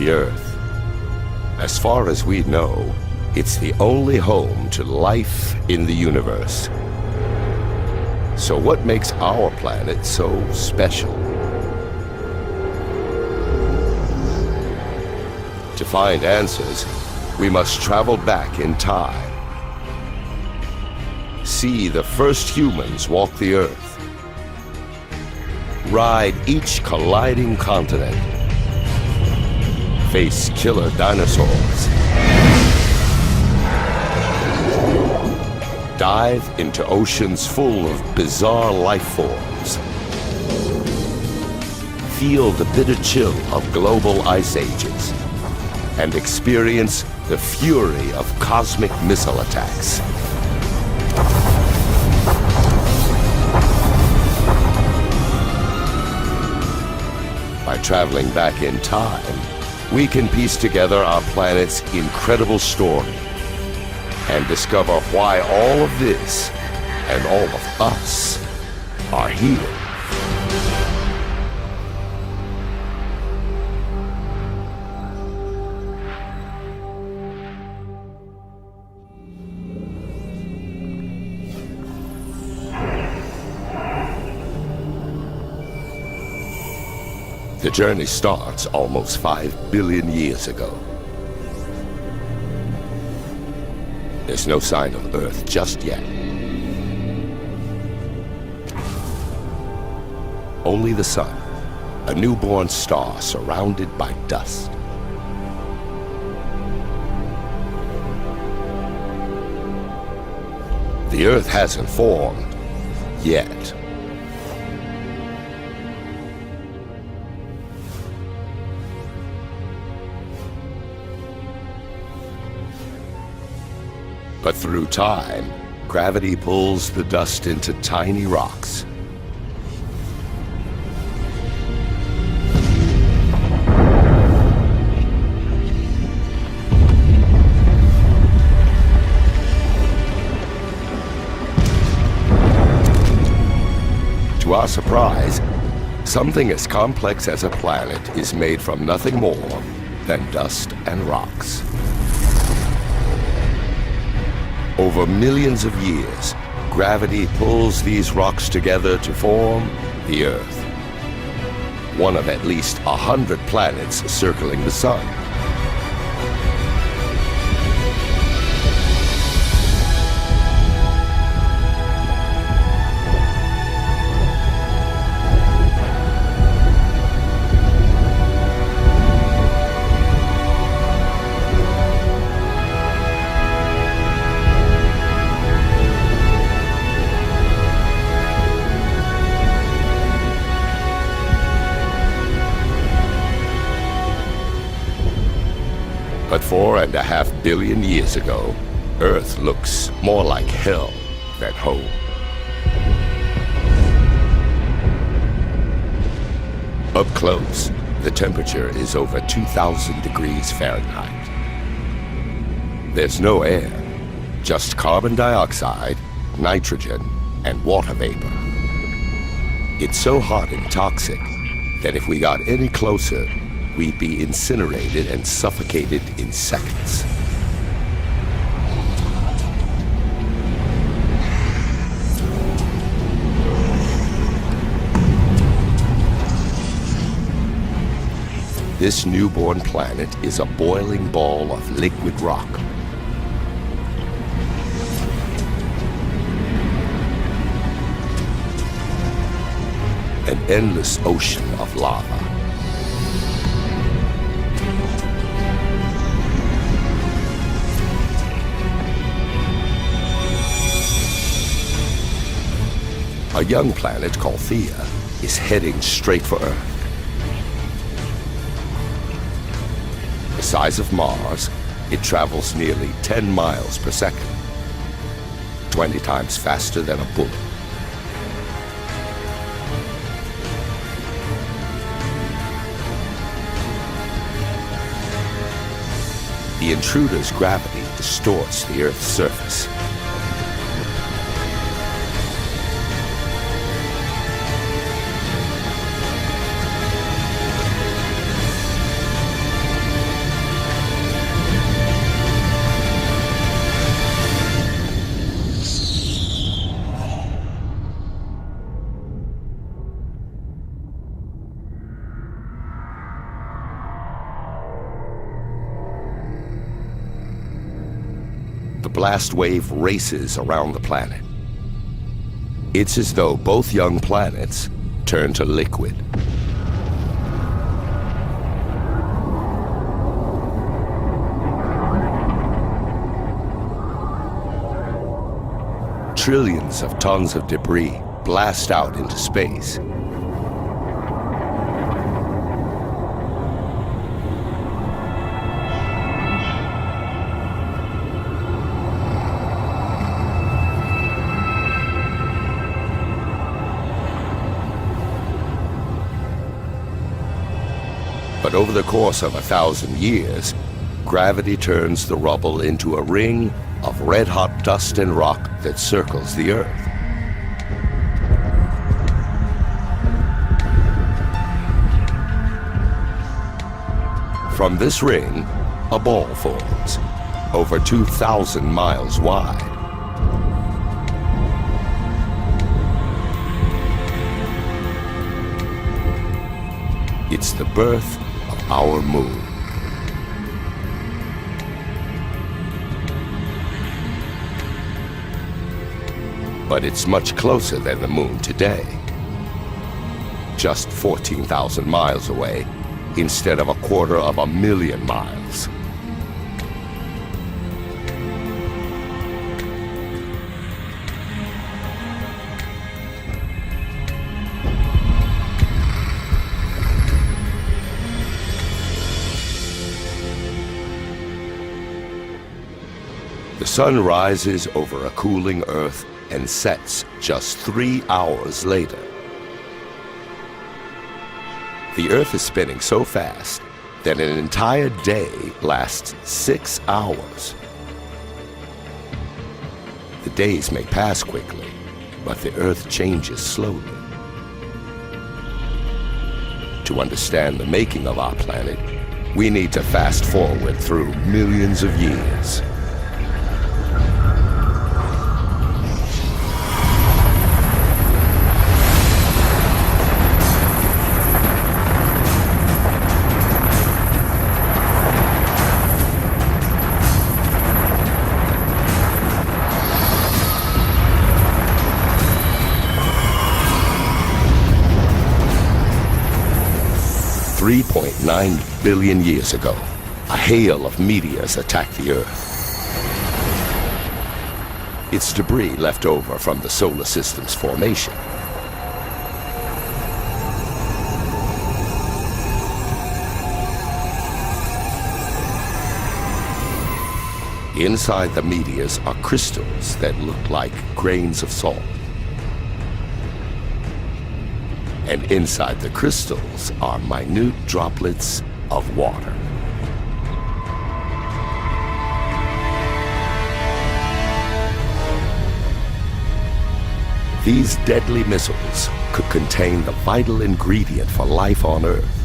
the Earth. As far as we know, it's the only home to life in the universe. So what makes our planet so special? To find answers, we must travel back in time. See the first humans walk the Earth. Ride each colliding continent. Face killer dinosaurs. Dive into oceans full of bizarre life forms. Feel the bitter chill of global ice ages. And experience the fury of cosmic missile attacks. By traveling back in time, we can piece together our planet's incredible story and discover why all of this and all of us are here. The journey starts almost 5 billion years ago. There's no sign of Earth just yet. Only the sun, a newborn star surrounded by dust. The Earth hasn't formed yet. But through time, gravity pulls the dust into tiny rocks. To our surprise, something as complex as a planet is made from nothing more than dust and rocks. Over millions of years, gravity pulls these rocks together to form the Earth. One of at least 100 planets circling the sun. But 4.5 billion years ago, Earth looks more like hell than home. Up close, the temperature is over 2,000 degrees Fahrenheit. There's no air, just carbon dioxide, nitrogen, and water vapor. It's so hot and toxic that if we got any closer, we'd be incinerated and suffocated in seconds. This newborn planet is a boiling ball of liquid rock. An endless ocean of lava. A young planet called Theia is heading straight for Earth. The size of Mars, it travels nearly 10 miles per second, 20 times faster than a bullet. The intruder's gravity distorts the Earth's surface. the blast wave races around the planet. It's as though both young planets turn to liquid. Trillions of tons of debris blast out into space. But over the course of 1,000 years, gravity turns the rubble into a ring of red-hot dust and rock that circles the Earth. From this ring, a ball forms, over 2,000 miles wide. It's the birth of our moon. But it's much closer than the moon today. Just 14,000 miles away, instead of 250,000 miles. The sun rises over a cooling Earth and sets just 3 hours later. The Earth is spinning so fast that an entire day lasts 6 hours. The days may pass quickly, but the Earth changes slowly. To understand the making of our planet, we need to fast forward through millions of years. $3.9 billion years ago, a hail of meteors attacked the Earth. It's debris left over from the solar system's formation. Inside the meteors are crystals that look like grains of salt. And inside the crystals are minute droplets of water. These deadly missiles could contain the vital ingredient for life on Earth.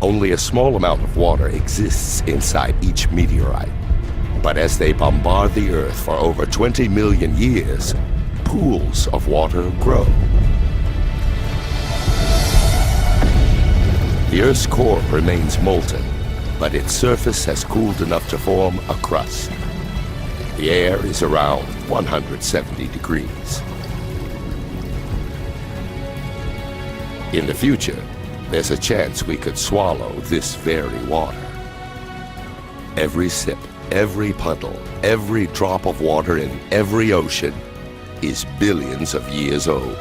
Only a small amount of water exists inside each meteorite. But as they bombard the Earth for over 20 million years, pools of water grow. The Earth's core remains molten, but its surface has cooled enough to form a crust. The air is around 170 degrees. In the future, there's a chance we could swallow this very water. Every sip, every puddle, every drop of water in every ocean is billions of years old.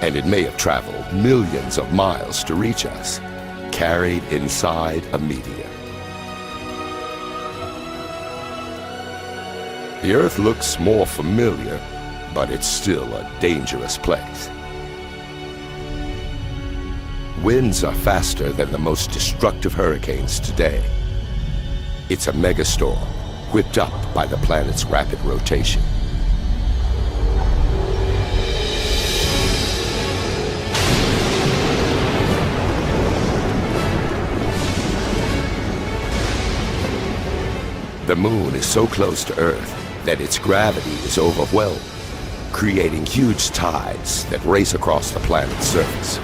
And it may have traveled millions of miles to reach us, carried inside a meteor. The Earth looks more familiar, but it's still a dangerous place. Winds are faster than the most destructive hurricanes today. It's a megastorm, whipped up by the planet's rapid rotation. The moon is so close to Earth that its gravity is overwhelmed, creating huge tides that race across the planet's surface.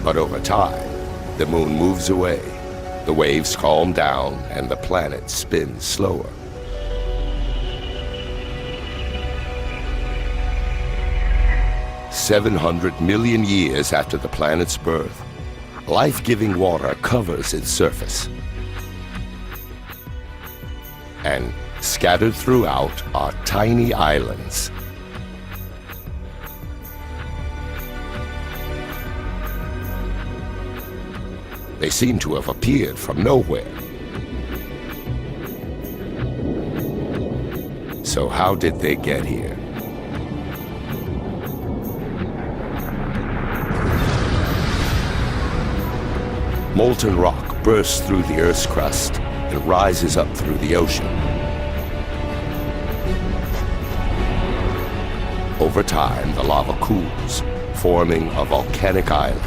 But over time, the moon moves away, the waves calm down, and the planet spins slower. "700 million years after the planet's birth, life-giving water covers its surface. And scattered throughout are tiny islands. They seem to have appeared from nowhere. So how did they get here? Molten rock bursts through the Earth's crust and rises up through the ocean. Over time, the lava cools, forming a volcanic island.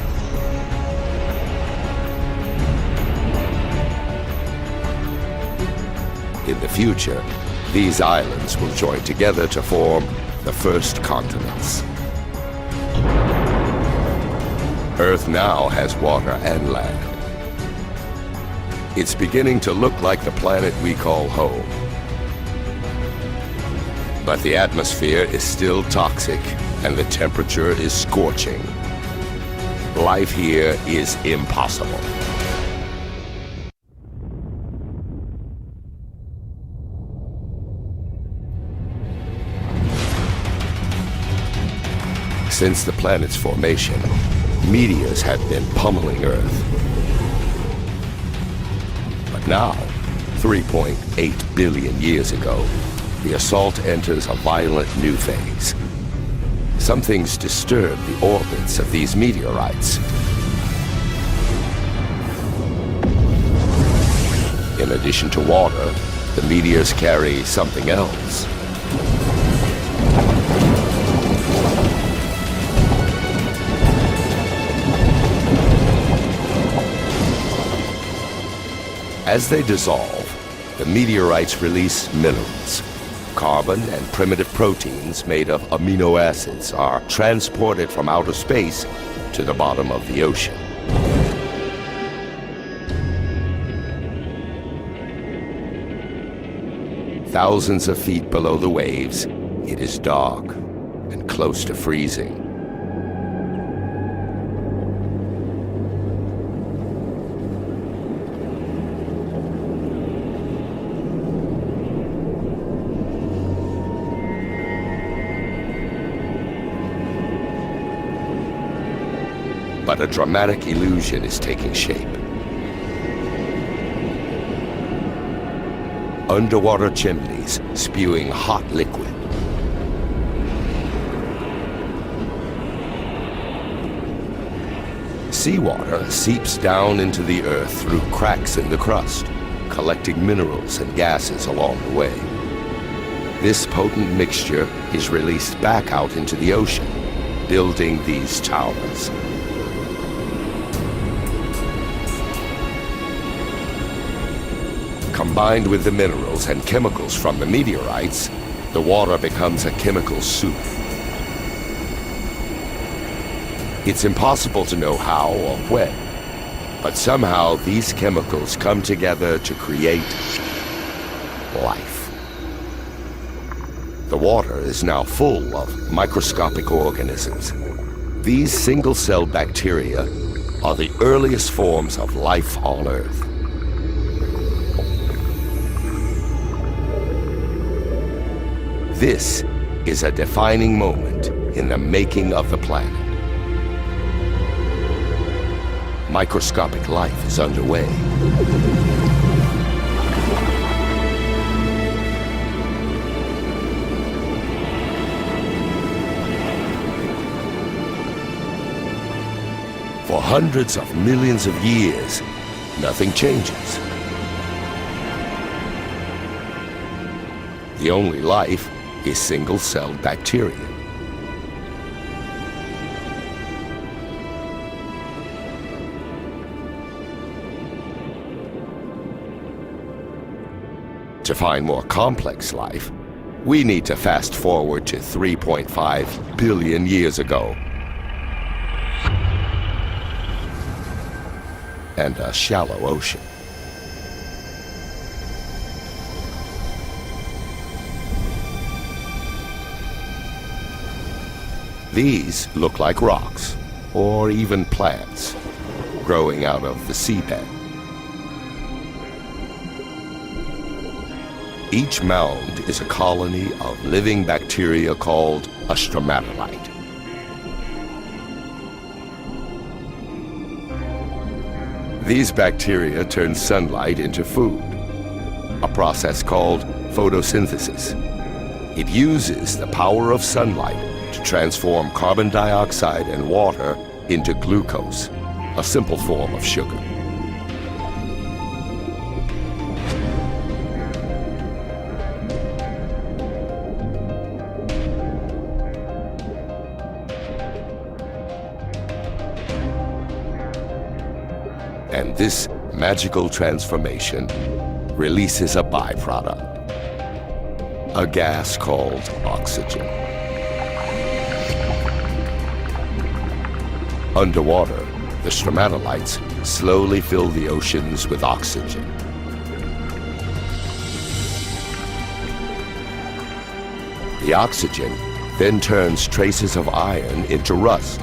In the future, these islands will join together to form the first continents. Earth now has water and land. It's beginning to look like the planet we call home. But the atmosphere is still toxic, and the temperature is scorching. Life here is impossible. Since the planet's formation, meteors have been pummeling Earth. But now, 3.8 billion years ago, the assault enters a violent new phase. Some things disturb the orbits of these meteorites. In addition to water, the meteors carry something else. As they dissolve, the meteorites release minerals. Carbon and primitive proteins made of amino acids are transported from outer space to the bottom of the ocean. Thousands of feet below the waves, it is dark and close to freezing. But a dramatic illusion is taking shape. Underwater chimneys spewing hot liquid. Seawater seeps down into the Earth through cracks in the crust, collecting minerals and gases along the way. This potent mixture is released back out into the ocean, building these towers. Combined with the minerals and chemicals from the meteorites, the water becomes a chemical soup. It's impossible to know how or when, but somehow these chemicals come together to create life. The water is now full of microscopic organisms. These single-cell bacteria are the earliest forms of life on Earth. This is a defining moment in the making of the planet. microscopic life is underway. For hundreds of millions of years, nothing changes. The only life is single-celled bacteria. To find more complex life, we need to fast forward to 3.5 billion years ago. And a shallow ocean. These look like rocks, or even plants, growing out of the seabed. Each mound is a colony of living bacteria called a stromatolite. These bacteria turn sunlight into food, a process called photosynthesis. It uses the power of sunlight to transform carbon dioxide and water into glucose, a simple form of sugar. And this magical transformation releases a byproduct, a gas called oxygen. Underwater, the stromatolites slowly fill the oceans with oxygen. The oxygen then turns traces of iron into rust,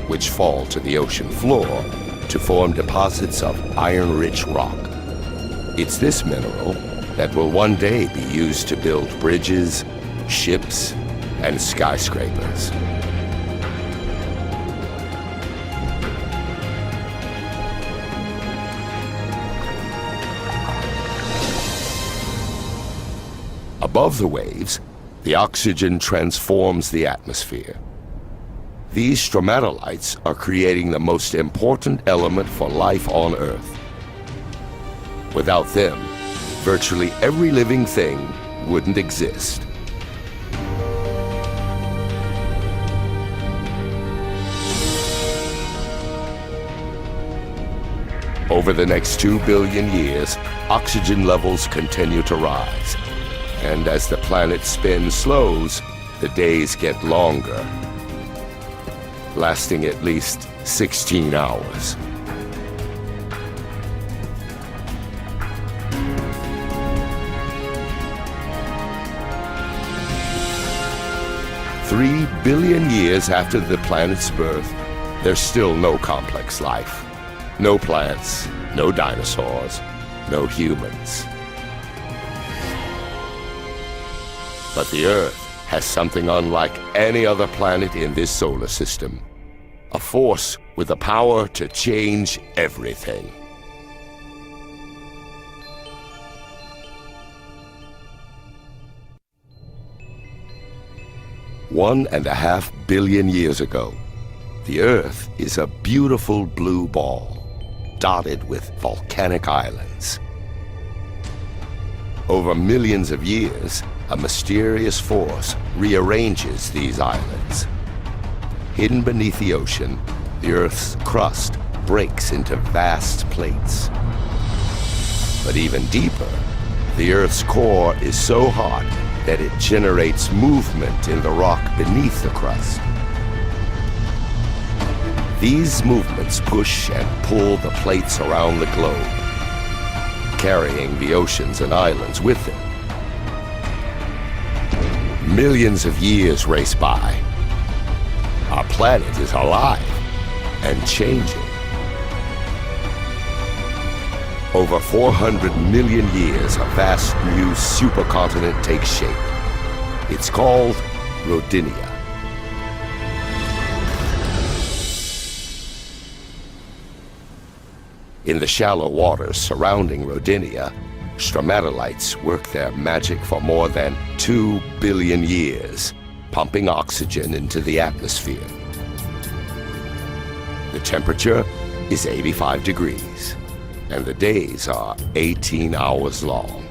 which fall to the ocean floor to form deposits of iron-rich rock. It's this mineral that will one day be used to build bridges, ships, and skyscrapers. Above the waves, the oxygen transforms the atmosphere. These stromatolites are creating the most important element for life on Earth. Without them, virtually every living thing wouldn't exist. Over the next 2 billion years, oxygen levels continue to rise. And as the planet's spin slows, the days get longer, lasting at least 16 hours. "3 billion years after the planet's birth, there's still no complex life. No plants, no dinosaurs, no humans. But the Earth has something unlike any other planet in this solar system. A force with the power to change everything." "1.5 billion years ago, the Earth is a beautiful blue ball, dotted with volcanic islands. Over millions of years, a mysterious force rearranges these islands. Hidden beneath the ocean, the Earth's crust breaks into vast plates. But even deeper, the Earth's core is so hot that it generates movement in the rock beneath the crust. These movements push and pull the plates around the globe, carrying the oceans and islands with them. Millions of years race by. Our planet is alive and changing. Over 400 million years, a vast new supercontinent takes shape. It's called Rodinia. In the shallow waters surrounding Rodinia, stromatolites work their magic for more than 2 billion years, pumping oxygen into the atmosphere. The temperature is 85 degrees, and the days are 18 hours long.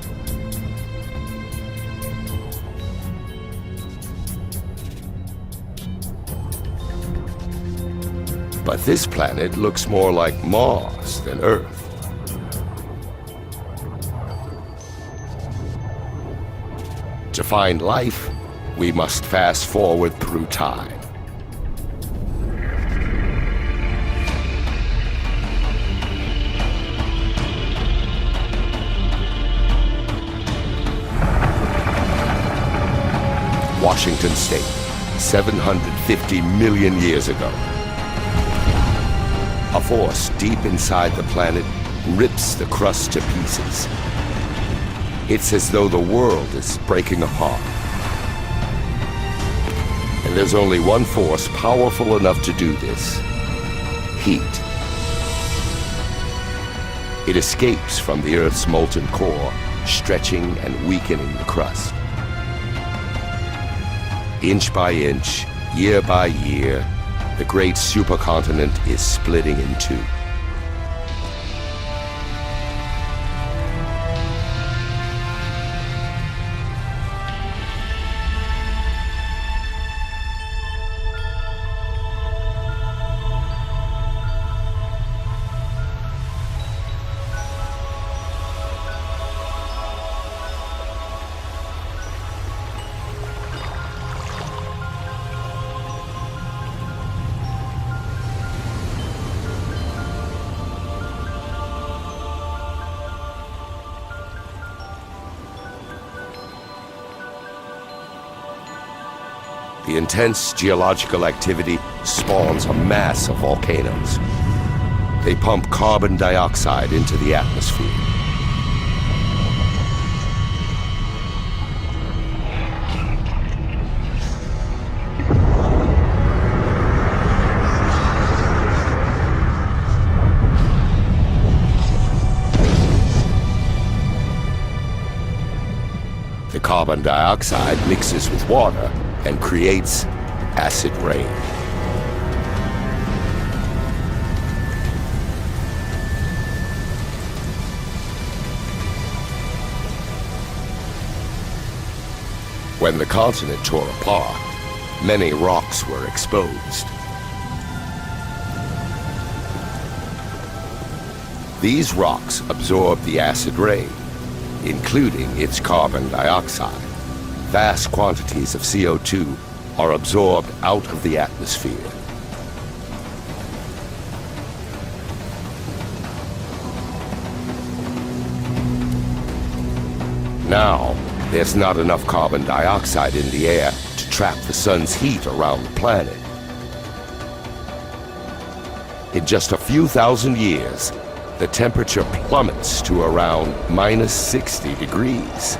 But this planet looks more like Mars than Earth. To find life, we must fast forward through time. Washington State, 750 million years ago. A force deep inside the planet rips the crust to pieces. It's as though the world is breaking apart. And there's only one force powerful enough to do this: heat. It escapes from the Earth's molten core, stretching and weakening the crust. Inch by inch, year by year, the great supercontinent is splitting in two. The intense geological activity spawns a mass of volcanoes. They pump carbon dioxide into the atmosphere. The carbon dioxide mixes with water and creates acid rain. When the continent tore apart, many rocks were exposed. These rocks absorb the acid rain, including its carbon dioxide. Vast quantities of CO2 are absorbed out of the atmosphere. Now, there's not enough carbon dioxide in the air to trap the sun's heat around the planet. In just a few thousand years, the temperature plummets to around -60 degrees.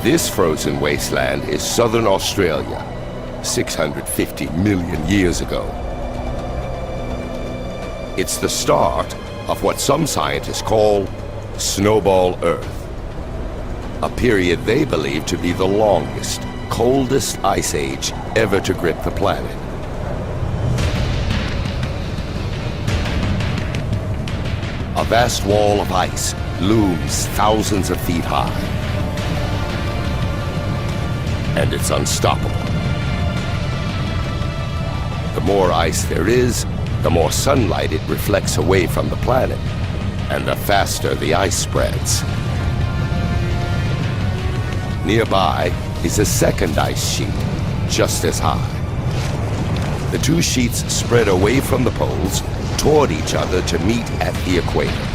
This frozen wasteland is southern Australia, 650 million years ago. It's the start of what some scientists call Snowball Earth, a period they believe to be the longest, coldest ice age ever to grip the planet. A vast wall of ice looms thousands of feet high. And it's unstoppable. The more ice there is, the more sunlight it reflects away from the planet, and the faster the ice spreads. Nearby is a second ice sheet, just as high. The two sheets spread away from the poles toward each other to meet at the equator.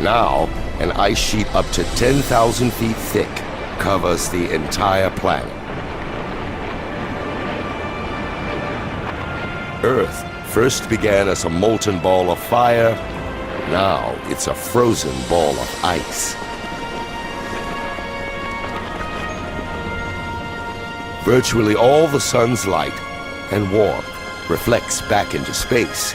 Now, an ice sheet up to 10,000 feet thick covers the entire planet. Earth first began as a molten ball of fire. Now it's a frozen ball of ice. Virtually all the sun's light and warmth reflects back into space.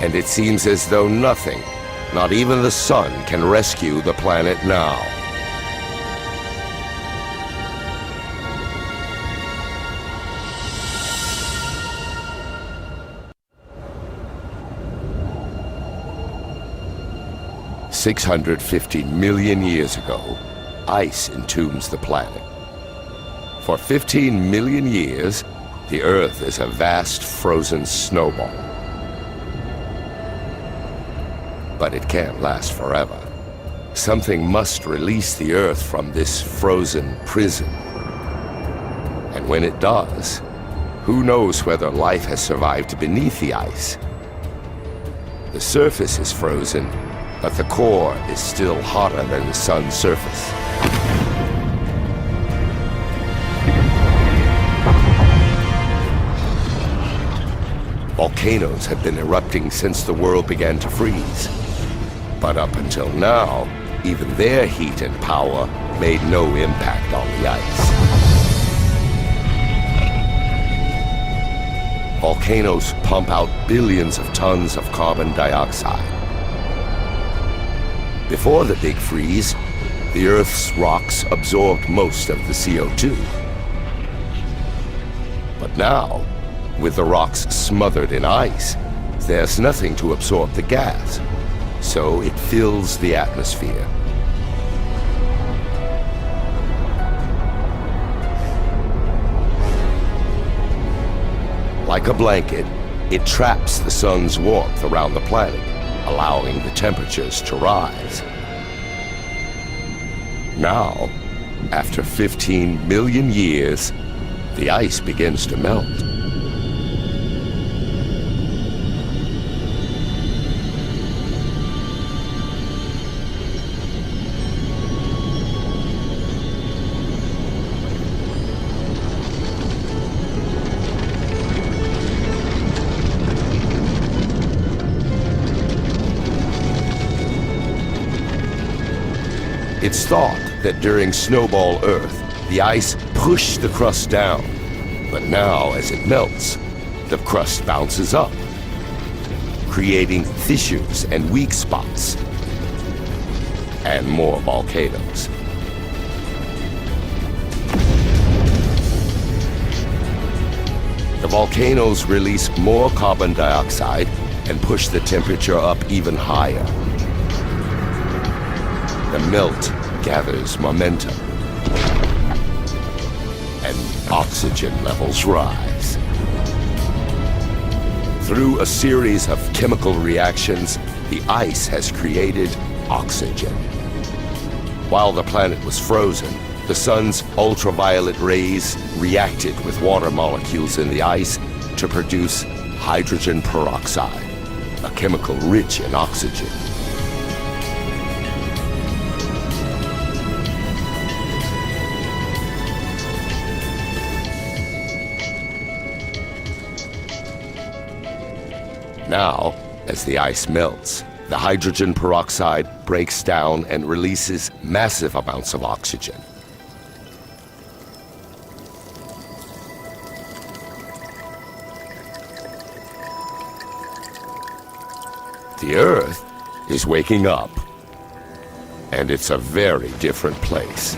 And it seems as though nothing, not even the sun, can rescue the planet now. $650 million years ago, ice entombs the planet. For 15 million years, the Earth is a vast frozen snowball. But it can't last forever. Something must release the Earth from this frozen prison. And when it does, who knows whether life has survived beneath the ice? The surface is frozen, but the core is still hotter than the sun's surface. Volcanoes have been erupting since the world began to freeze. But up until now, even their heat and power made no impact on the ice. Volcanoes pump out billions of tons of carbon dioxide. Before the Big Freeze, the Earth's rocks absorbed most of the CO2. But now, with the rocks smothered in ice, there's nothing to absorb the gas, so it fills the atmosphere. Like a blanket, it traps the sun's warmth around the planet, allowing the temperatures to rise. Now, after 15 million years, the ice begins to melt. It's thought that during Snowball Earth, the ice pushed the crust down. But now, as it melts, the crust bounces up, creating fissures and weak spots, and more volcanoes. The volcanoes release more carbon dioxide and push the temperature up even higher. The melt gathers momentum, and oxygen levels rise. Through a series of chemical reactions, the ice has created oxygen. While the planet was frozen, the sun's ultraviolet rays reacted with water molecules in the ice to produce hydrogen peroxide, a chemical rich in oxygen. Now, as the ice melts, the hydrogen peroxide breaks down and releases massive amounts of oxygen. The Earth is waking up, and it's a very different place.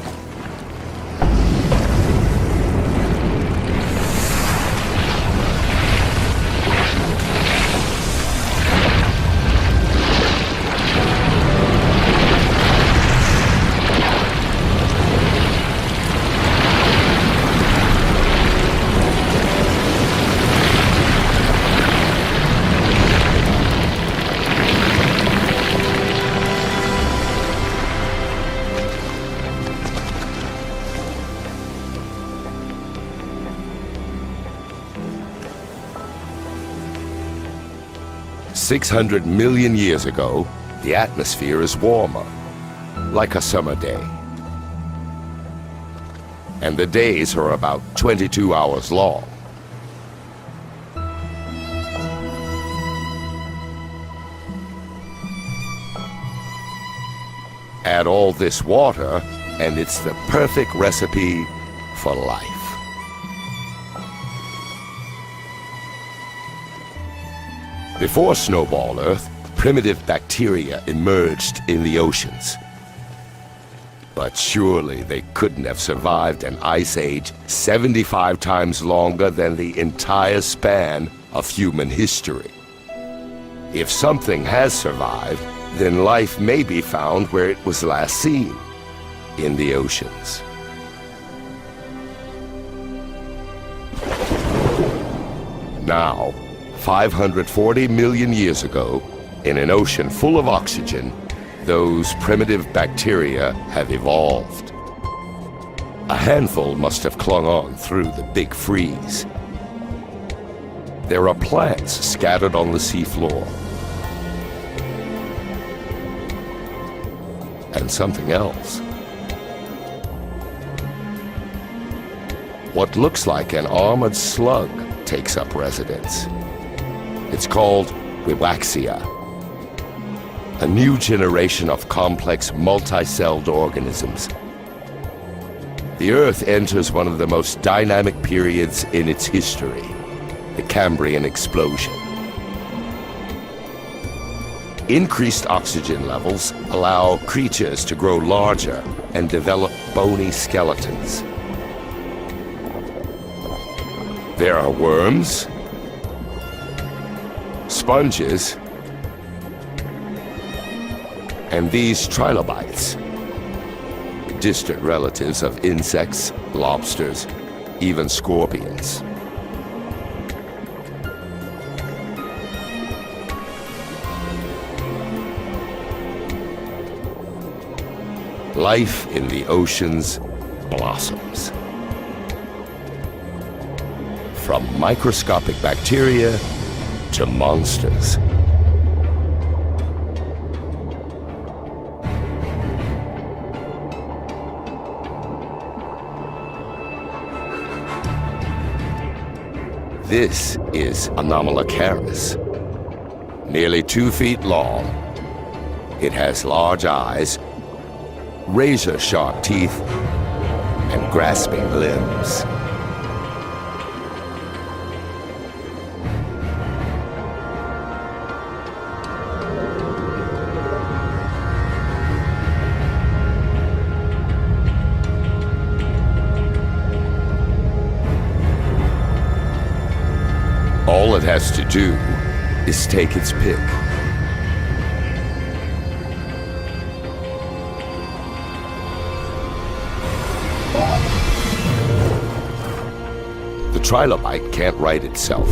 600 million years ago, the atmosphere is warmer, like a summer day. And the days are about 22 hours long. Add all this water, and it's the perfect recipe for life. Before Snowball Earth, primitive bacteria emerged in the oceans. But surely they couldn't have survived an ice age 75 times longer than the entire span of human history. If something has survived, then life may be found where it was last seen, in the oceans. Now, 540 million years ago, in an ocean full of oxygen, those primitive bacteria have evolved. A handful must have clung on through the big freeze. There are plants scattered on the seafloor. And something else. What looks like an armored slug takes up residence. It's called Wiwaxia, a new generation of complex multi-celled organisms. The Earth enters one of the most dynamic periods in its history, the Cambrian explosion. Increased oxygen levels allow creatures to grow larger and develop bony skeletons. There are worms, sponges, and these trilobites, distant relatives of insects, lobsters, even scorpions. Life in the oceans blossoms. From microscopic bacteria to monsters. This is Anomalocaris. Nearly 2 feet long. It has large eyes, razor-sharp teeth, and grasping limbs. All it has to do is take its pick. The trilobite can't right itself.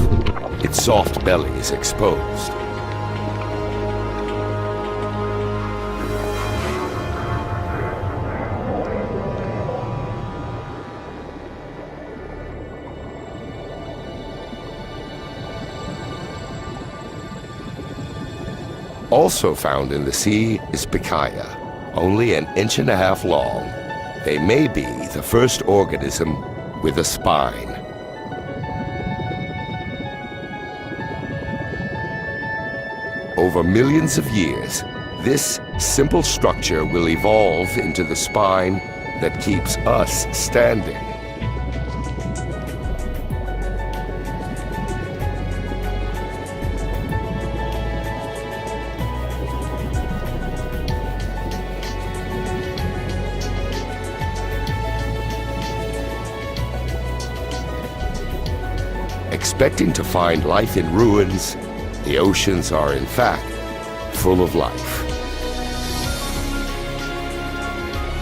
Its soft belly is exposed. Also found in the sea is Pichia, only 1.5 inches long. They may be the first organism with a spine. Over millions of years, this simple structure will evolve into the spine that keeps us standing. Expecting to find life in ruins, the oceans are in fact full of life.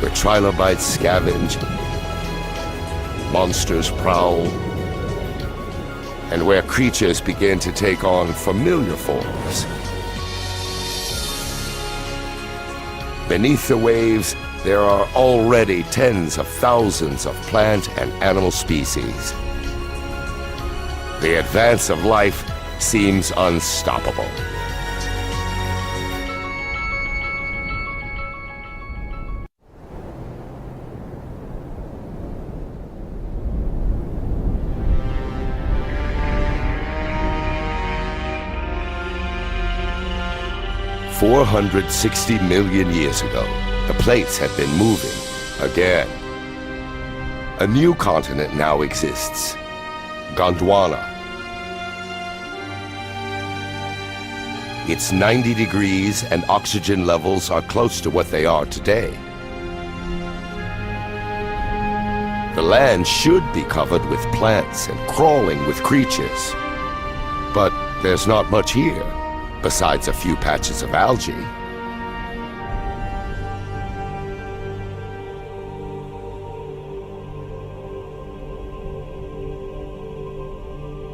Where trilobites scavenge, monsters prowl, and where creatures begin to take on familiar forms. Beneath the waves, there are already tens of thousands of plant and animal species. The advance of life seems unstoppable. $460 million years ago, the plates had been moving again. A new continent now exists, Gondwana. It's 90 degrees and oxygen levels are close to what they are today. The land should be covered with plants and crawling with creatures. But there's not much here, besides a few patches of algae.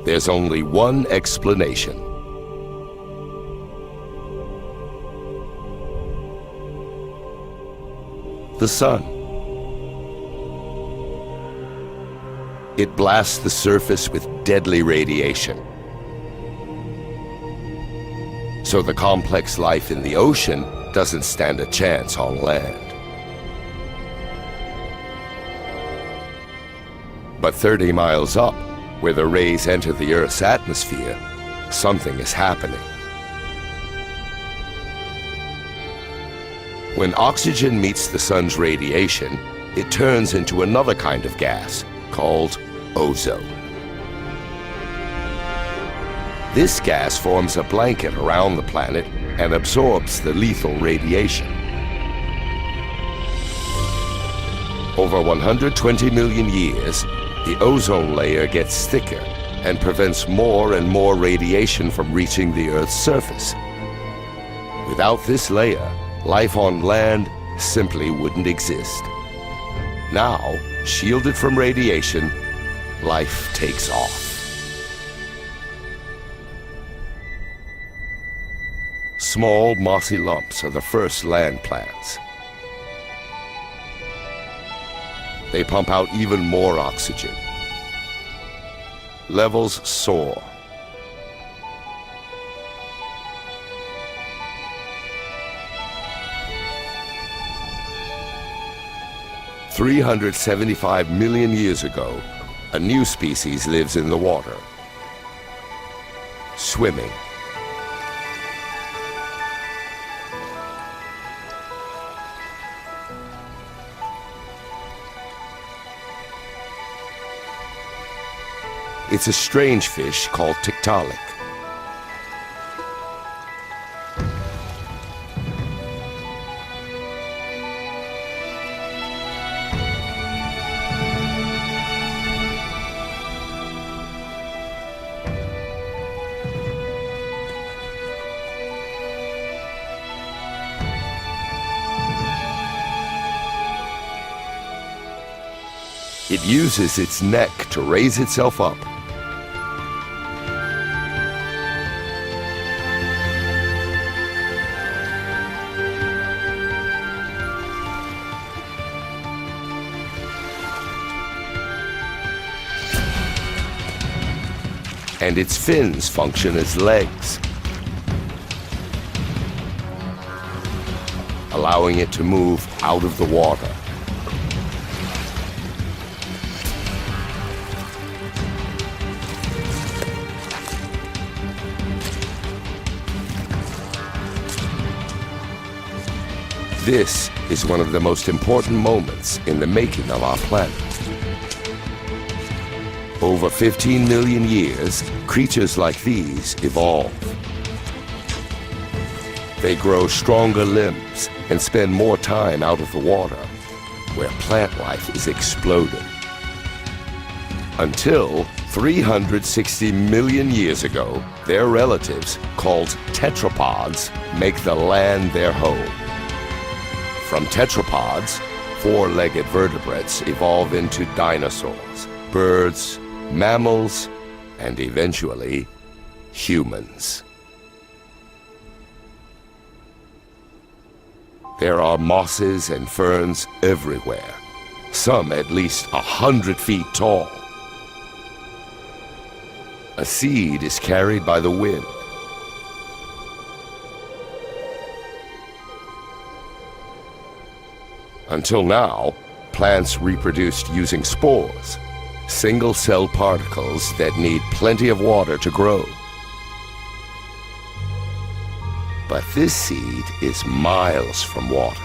There's only one explanation. The sun. It blasts the surface with deadly radiation. So the complex life in the ocean doesn't stand a chance on land. But 30 miles up, where the rays enter the Earth's atmosphere, something is happening. When oxygen meets the sun's radiation, it turns into another kind of gas called ozone. This gas forms a blanket around the planet and absorbs the lethal radiation. Over 120 million years, the ozone layer gets thicker and prevents more and more radiation from reaching the Earth's surface. Without this layer, life on land simply wouldn't exist. Now, shielded from radiation, life takes off. Small, mossy lumps are the first land plants. They pump out even more oxygen. Levels soar. $375 million years ago, a new species lives in the water. Swimming. It's a strange fish called Tiktaalik. It uses its neck to raise itself up. And its fins function as legs, allowing it to move out of the water. This is one of the most important moments in the making of our planet. Over 15 million years, creatures like these evolve. They grow stronger limbs and spend more time out of the water, where plant life is exploding. Until 360 million years ago, their relatives, called tetrapods, make the land their home. From tetrapods, four-legged vertebrates evolve into dinosaurs, birds, mammals, and eventually, humans. There are mosses and ferns everywhere, some at least 100 feet tall. A seed is carried by the wind. Until now, plants reproduced using spores, single-cell particles that need plenty of water to grow. But this seed is miles from water.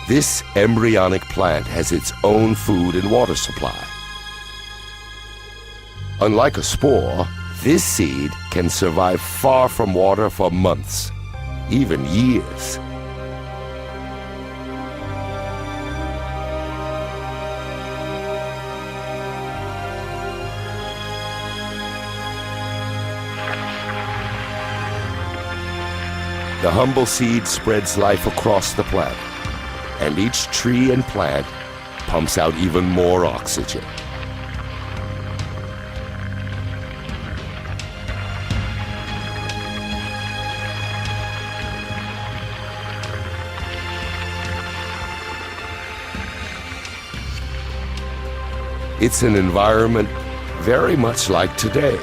This embryonic plant has its own food and water supply. Unlike a spore, this seed can survive far from water for months, even years. The humble seed spreads life across the planet, and each tree and plant pumps out even more oxygen. It's an environment very much like today.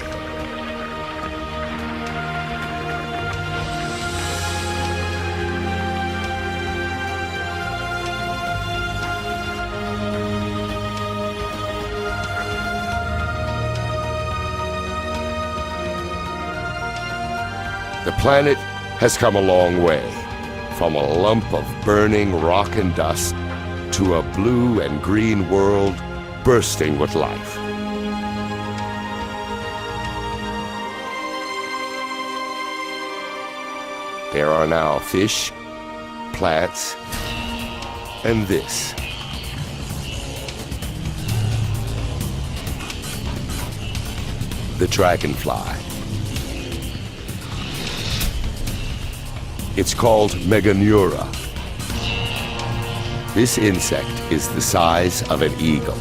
The planet has come a long way, from a lump of burning rock and dust to a blue and green world bursting with life. There are now fish, plants, and this. The dragonfly. It's called Meganeura. This insect is the size of an eagle.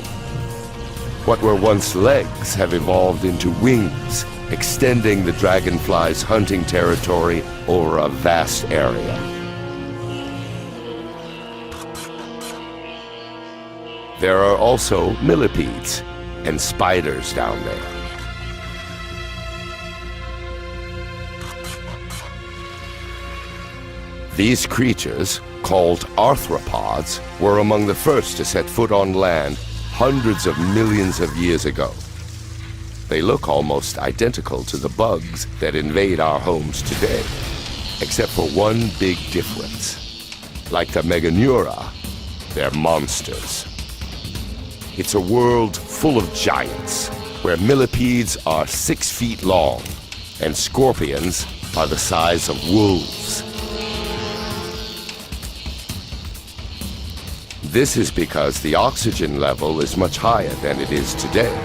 What were once legs have evolved into wings, extending the dragonfly's hunting territory over a vast area. There are also millipedes and spiders down there. These creatures, called arthropods, were among the first to set foot on land hundreds of millions of years ago. They look almost identical to the bugs that invade our homes today, except for one big difference. Like the Meganeura, they're monsters. It's a world full of giants, where millipedes are 6 feet long, and scorpions are the size of wolves. This is because the oxygen level is much higher than it is today,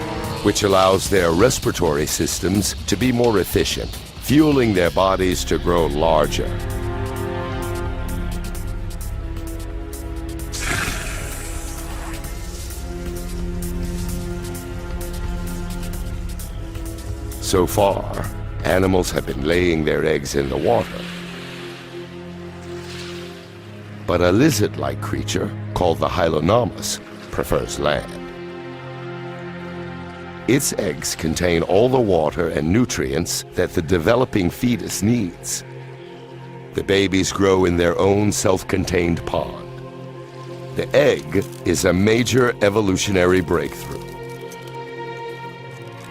which allows their respiratory systems to be more efficient, fueling their bodies to grow larger. So far, animals have been laying their eggs in the water. But a lizard-like creature, called the Hylonomus, prefers land. Its eggs contain all the water and nutrients that the developing fetus needs. The babies grow in their own self-contained pond. The egg is a major evolutionary breakthrough,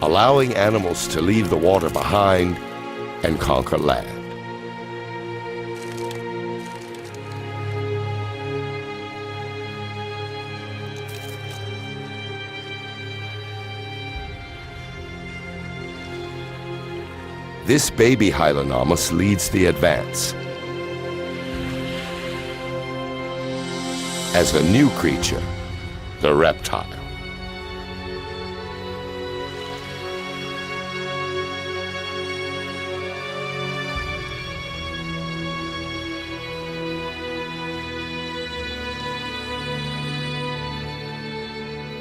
allowing animals to leave the water behind and conquer land. This baby Hylonomus leads the advance. As a new creature, the reptile.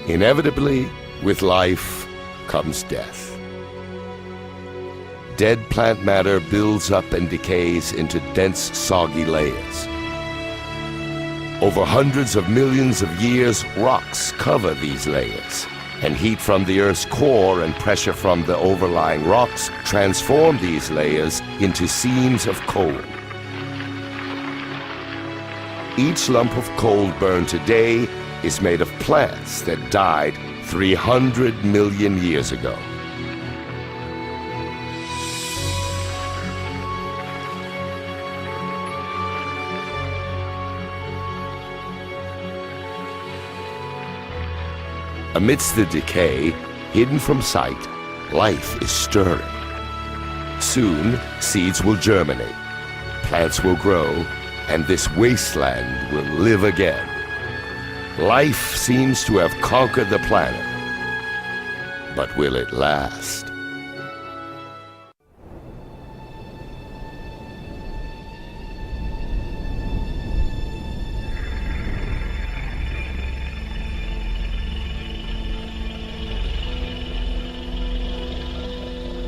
Inevitably, with life comes death. Dead plant matter builds up and decays into dense, soggy layers. Over hundreds of millions of years, rocks cover these layers, and heat from the Earth's core and pressure from the overlying rocks transform these layers into seams of coal. Each lump of coal burned today is made of plants that died 300 million years ago. Amidst the decay, hidden from sight, life is stirring. Soon, seeds will germinate, plants will grow, and this wasteland will live again. Life seems to have conquered the planet. But will it last?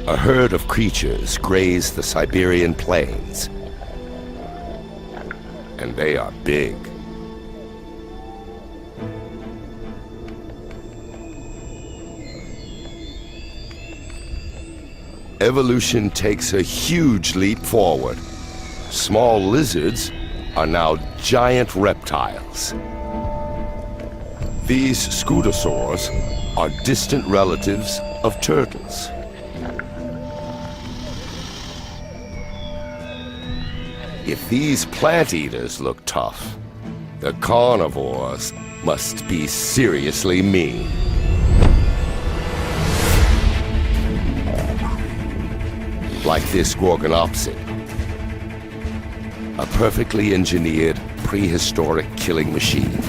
A herd of creatures graze the Siberian plains. And they are big. Evolution takes a huge leap forward. Small lizards are now giant reptiles. These scutosaurs are distant relatives of turtles. If these plant eaters look tough, the carnivores must be seriously mean. Like this Gorgonopsid, a perfectly engineered prehistoric killing machine.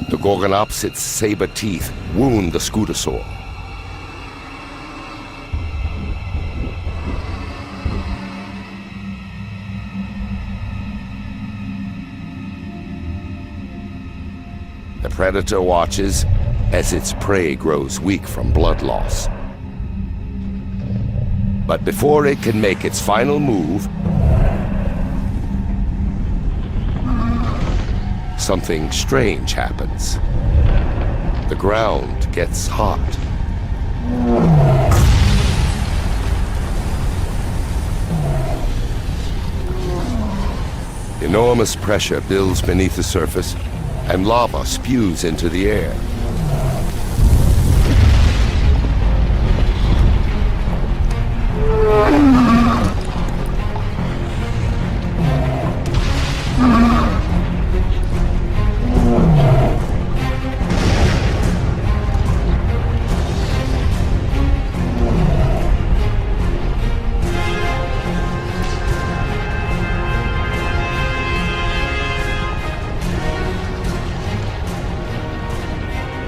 The Gorgonopsid's saber teeth wound the scutosaur. The predator watches as its prey grows weak from blood loss. But before it can make its final move, something strange happens. The ground gets hot. Enormous pressure builds beneath the surface, and lava spews into the air.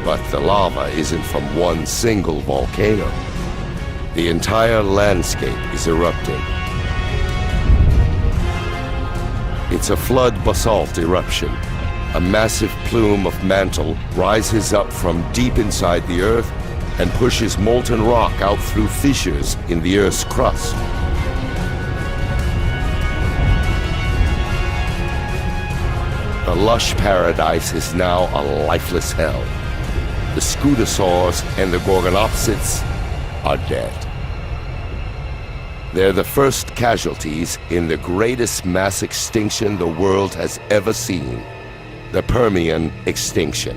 But the lava isn't from one single volcano. The entire landscape is erupting. It's a flood basalt eruption. A massive plume of mantle rises up from deep inside the Earth and pushes molten rock out through fissures in the Earth's crust. The lush paradise is now a lifeless hell. The scutosaurs and the Gorgonopsids are dead. They're the first casualties in the greatest mass extinction the world has ever seen, the Permian extinction.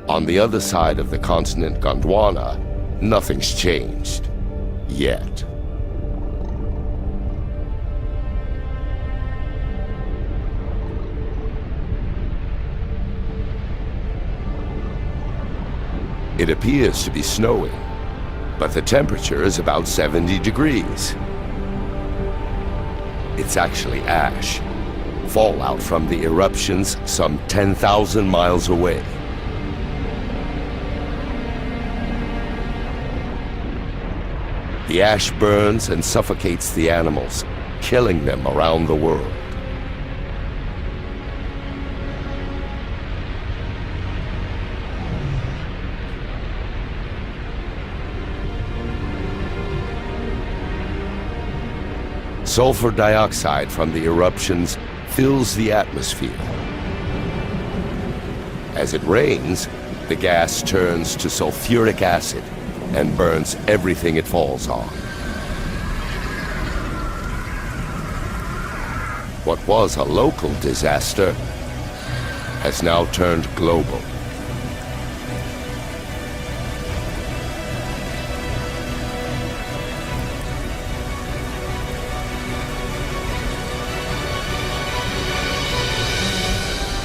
On the other side of the continent Gondwana, nothing's changed. Yet. It appears to be snowing, but the temperature is about 70 degrees. It's actually ash, fallout from the eruptions some 10,000 miles away. The ash burns and suffocates the animals, killing them around the world. Sulfur dioxide from the eruptions fills the atmosphere. As it rains, the gas turns to sulfuric acid and burns everything it falls on. What was a local disaster has now turned global.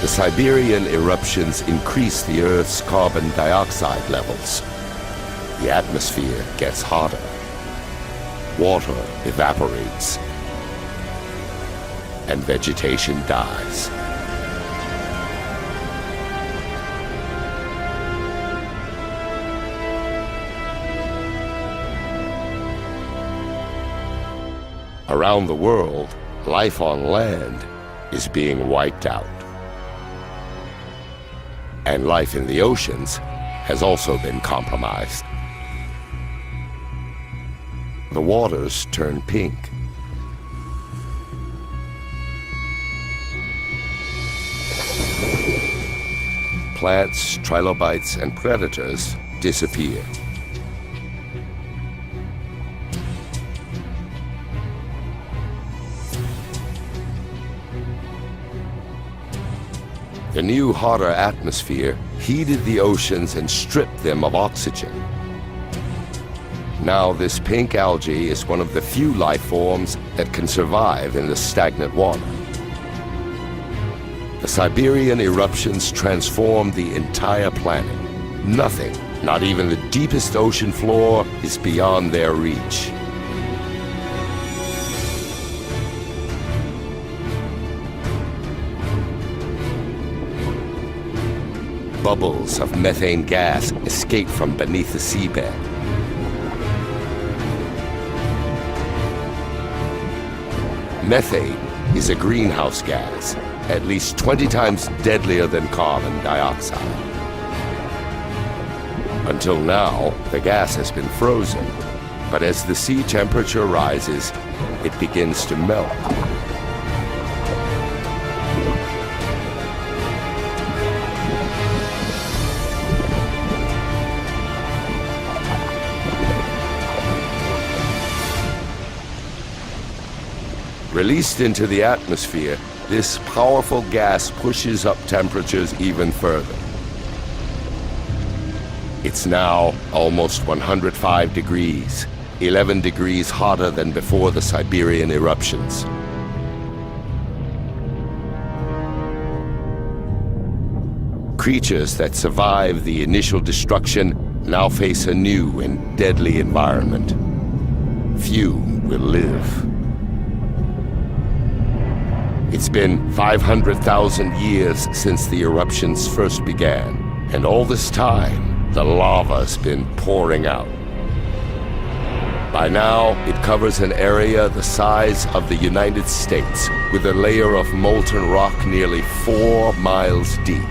The Siberian eruptions increase the Earth's carbon dioxide levels. The atmosphere gets hotter. Water evaporates. And vegetation dies. Around the world, life on land is being wiped out. And life in the oceans has also been compromised. The waters turn pink. Plants, trilobites, and predators disappear. The new, hotter atmosphere heated the oceans and stripped them of oxygen. Now this pink algae is one of the few life forms that can survive in the stagnant water. The Siberian eruptions transformed the entire planet. Nothing, not even the deepest ocean floor, is beyond their reach. Bubbles of methane gas escape from beneath the seabed. Methane is a greenhouse gas, at least 20 times deadlier than carbon dioxide. Until now, the gas has been frozen, but as the sea temperature rises, it begins to melt. Released into the atmosphere, this powerful gas pushes up temperatures even further. It's now almost 105 degrees, 11 degrees hotter than before the Siberian eruptions. Creatures that survive the initial destruction now face a new and deadly environment. Few will live. It's been 500,000 years since the eruptions first began, and all this time, the lava's been pouring out. By now, it covers an area the size of the United States, with a layer of molten rock nearly 4 miles deep.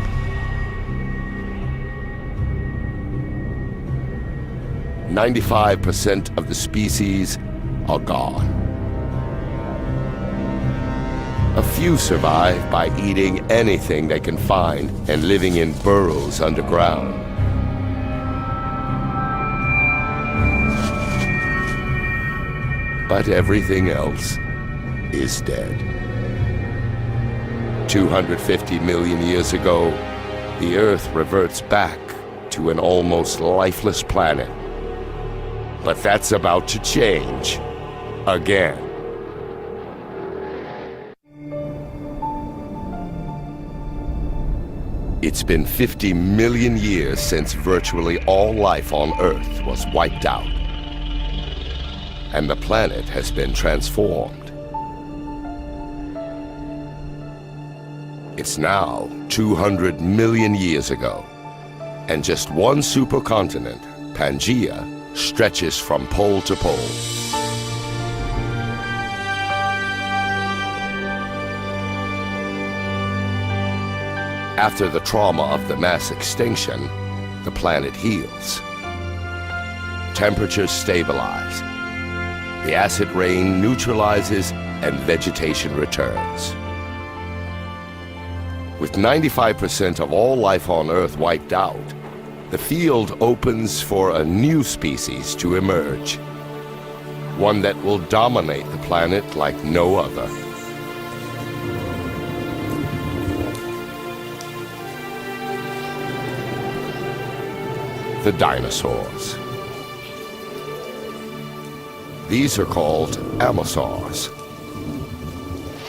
"95% of the species are gone. A few survive by eating anything they can find and living in burrows underground. But everything else is dead. 250 million years ago, the Earth reverts back to an almost lifeless planet. But that's about to change again. It's been 50 million years since virtually all life on Earth was wiped out. And the planet has been transformed. It's now 200 million years ago, and just one supercontinent, Pangaea, stretches from pole to pole. After the trauma of the mass extinction, the planet heals. Temperatures stabilize. The acid rain neutralizes and vegetation returns. With 95% of all life on Earth wiped out, the field opens for a new species to emerge. One that will dominate the planet like no other. The dinosaurs. These are called Ammosaurs.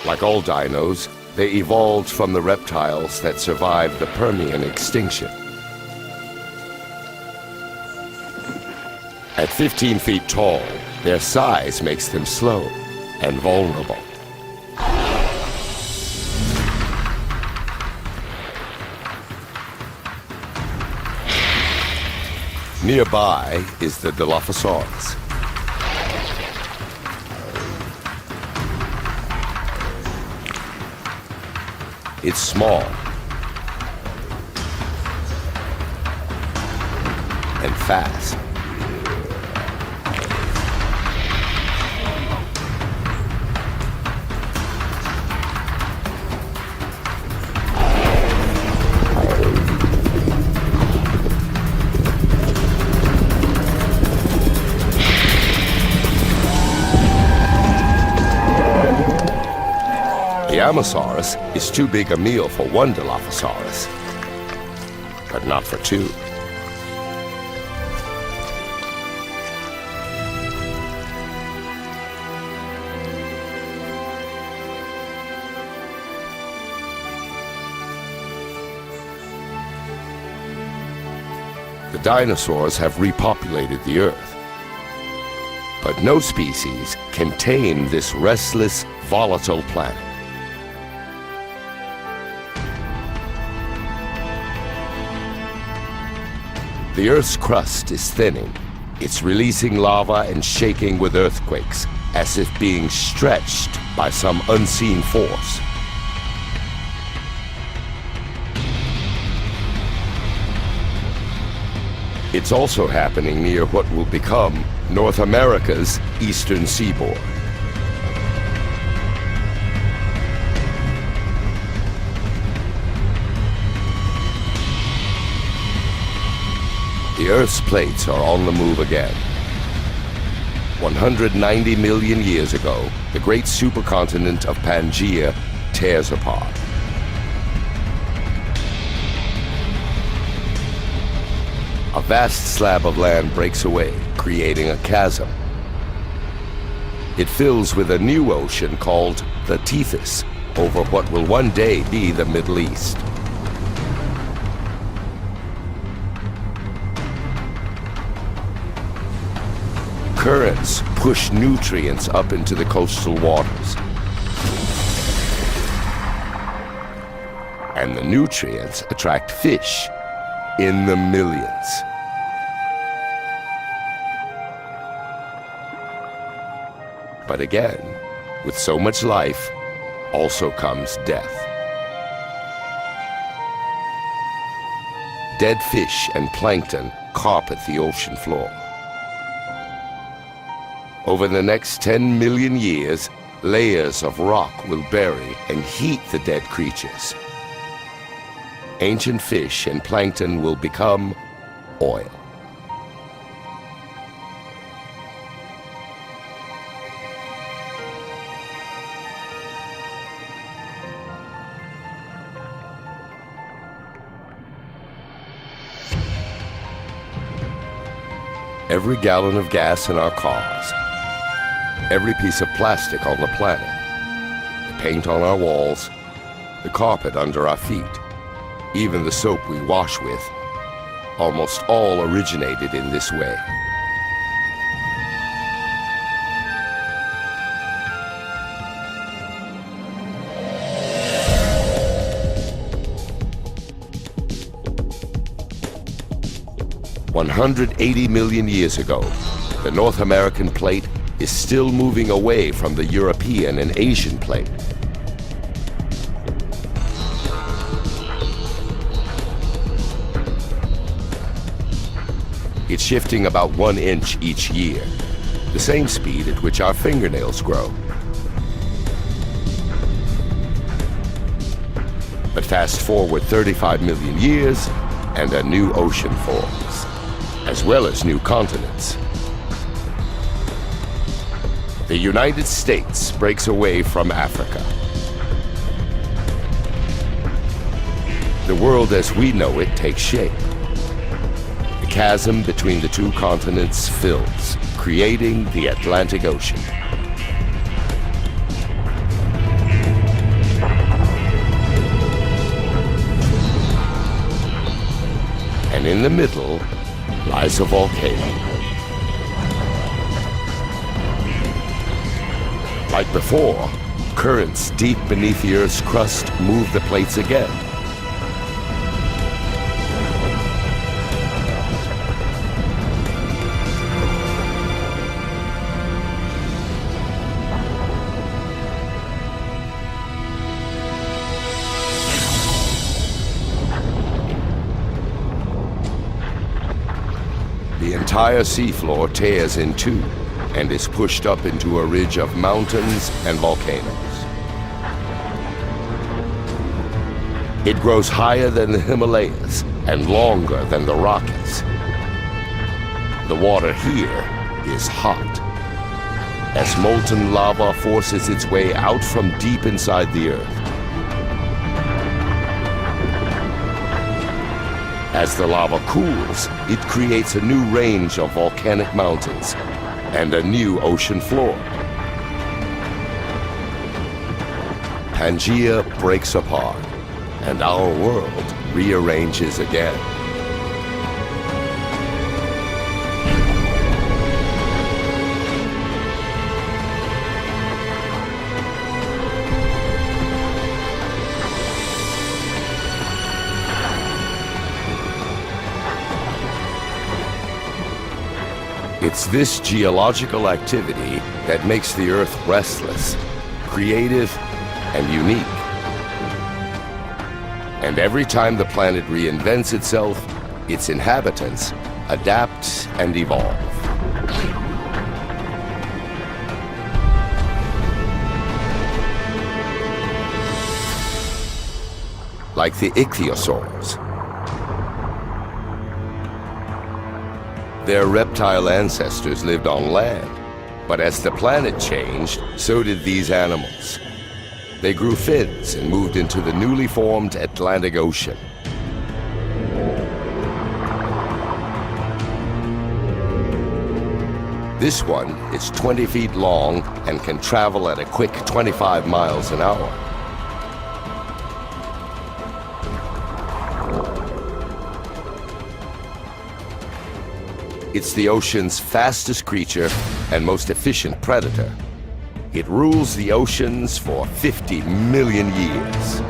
Like all dinos, they evolved from the reptiles that survived the Permian extinction. At 15 feet tall, their size makes them slow and vulnerable. Nearby is the Dilophosaurus. It's small and fast. The Ammosaurus is too big a meal for one Dilophosaurus, but not for two. The dinosaurs have repopulated the Earth, but no species can tame this restless, volatile planet. The Earth's crust is thinning. It's releasing lava and shaking with earthquakes, as if being stretched by some unseen force. It's also happening near what will become North America's eastern seaboard. The Earth's plates are on the move again. 190 million years ago, the great supercontinent of Pangaea tears apart. A vast slab of land breaks away, creating a chasm. It fills with a new ocean called the Tethys, over what will one day be the Middle East. Currents push nutrients up into the coastal waters. And the nutrients attract fish in the millions. But again, with so much life, also comes death. Dead fish and plankton carpet the ocean floor. Over the next 10 million years, layers of rock will bury and heat the dead creatures. Ancient fish and plankton will become oil. Every gallon of gas in our cars, every piece of plastic on the planet, the paint on our walls, the carpet under our feet, even the soap we wash with, almost all originated in this way. 180 million years ago, the North American plate is still moving away from the European and Asian plate. It's shifting about 1 inch each year, the same speed at which our fingernails grow. But fast forward 35 million years, and a new ocean forms, as well as new continents. The United States breaks away from Africa. The world as we know it takes shape. The chasm between the two continents fills, creating the Atlantic Ocean. And in the middle lies a volcano. Like before, currents deep beneath the Earth's crust move the plates again. The entire seafloor tears in two and is pushed up into a ridge of mountains and volcanoes. It grows higher than the Himalayas and longer than the Rockies. The water here is hot, as molten lava forces its way out from deep inside the Earth. As the lava cools, it creates a new range of volcanic mountains and a new ocean floor. Pangaea breaks apart, and our world rearranges again. It's this geological activity that makes the Earth restless, creative, and unique. And every time the planet reinvents itself, its inhabitants adapt and evolve. Like the ichthyosaurs. Their reptile ancestors lived on land, but as the planet changed, so did these animals. They grew fins and moved into the newly formed Atlantic Ocean. This one is 20 feet long and can travel at a quick 25 miles an hour. It's the ocean's fastest creature and most efficient predator. It rules the oceans for 50 million years.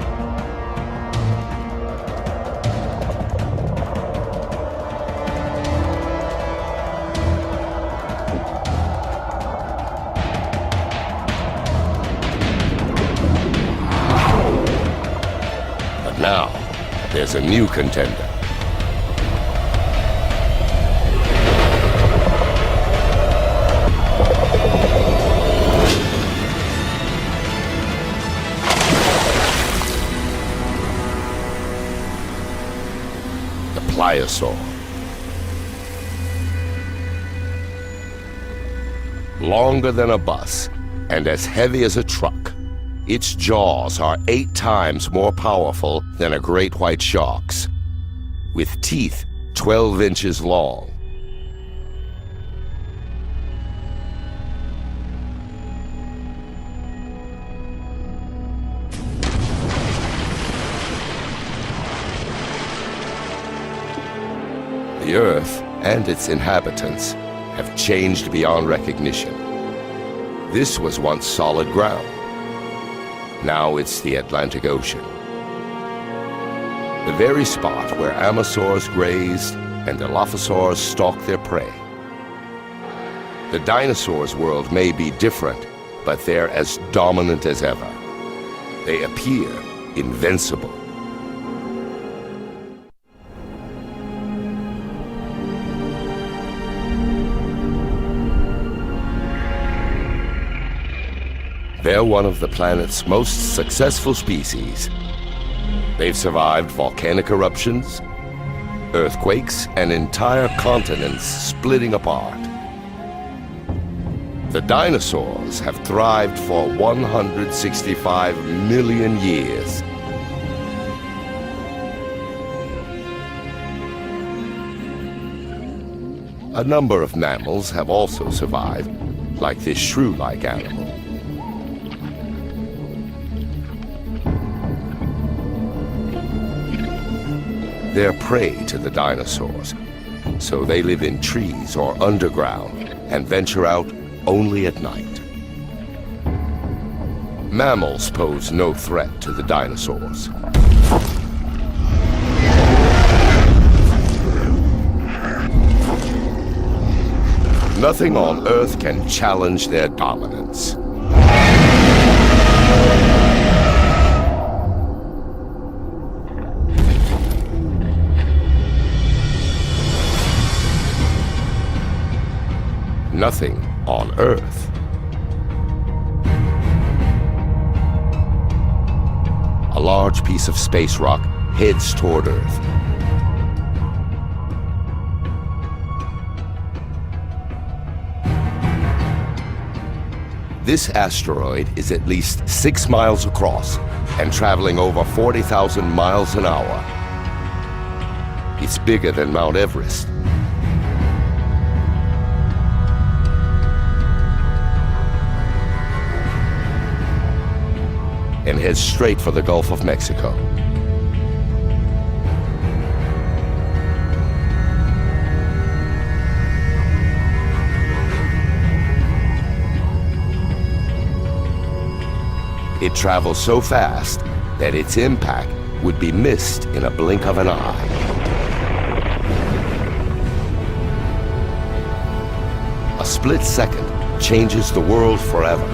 But now, there's a new contender. Pliosaur. Longer than a bus and as heavy as a truck, its jaws are 8 times more powerful than a great white shark's, with teeth 12 inches long. The Earth and its inhabitants have changed beyond recognition. This was once solid ground. Now it's the Atlantic Ocean. The very spot where Amosaurs grazed and Dilophosaurs stalk their prey. The dinosaurs' world may be different, but they're as dominant as ever. They appear invincible. They're one of the planet's most successful species. They've survived volcanic eruptions, earthquakes, and entire continents splitting apart. The dinosaurs have thrived for 165 million years. A number of mammals have also survived, like this shrew-like animal. They're prey to the dinosaurs, so they live in trees or underground and venture out only at night. Mammals pose no threat to the dinosaurs. Nothing on Earth can challenge their dominance. Nothing on Earth. A large piece of space rock heads toward Earth. This asteroid is at least 6 miles across and traveling over 40,000 miles an hour. It's bigger than Mount Everest. And heads straight for the Gulf of Mexico. It travels so fast that its impact would be missed in a blink of an eye. A split second changes the world forever.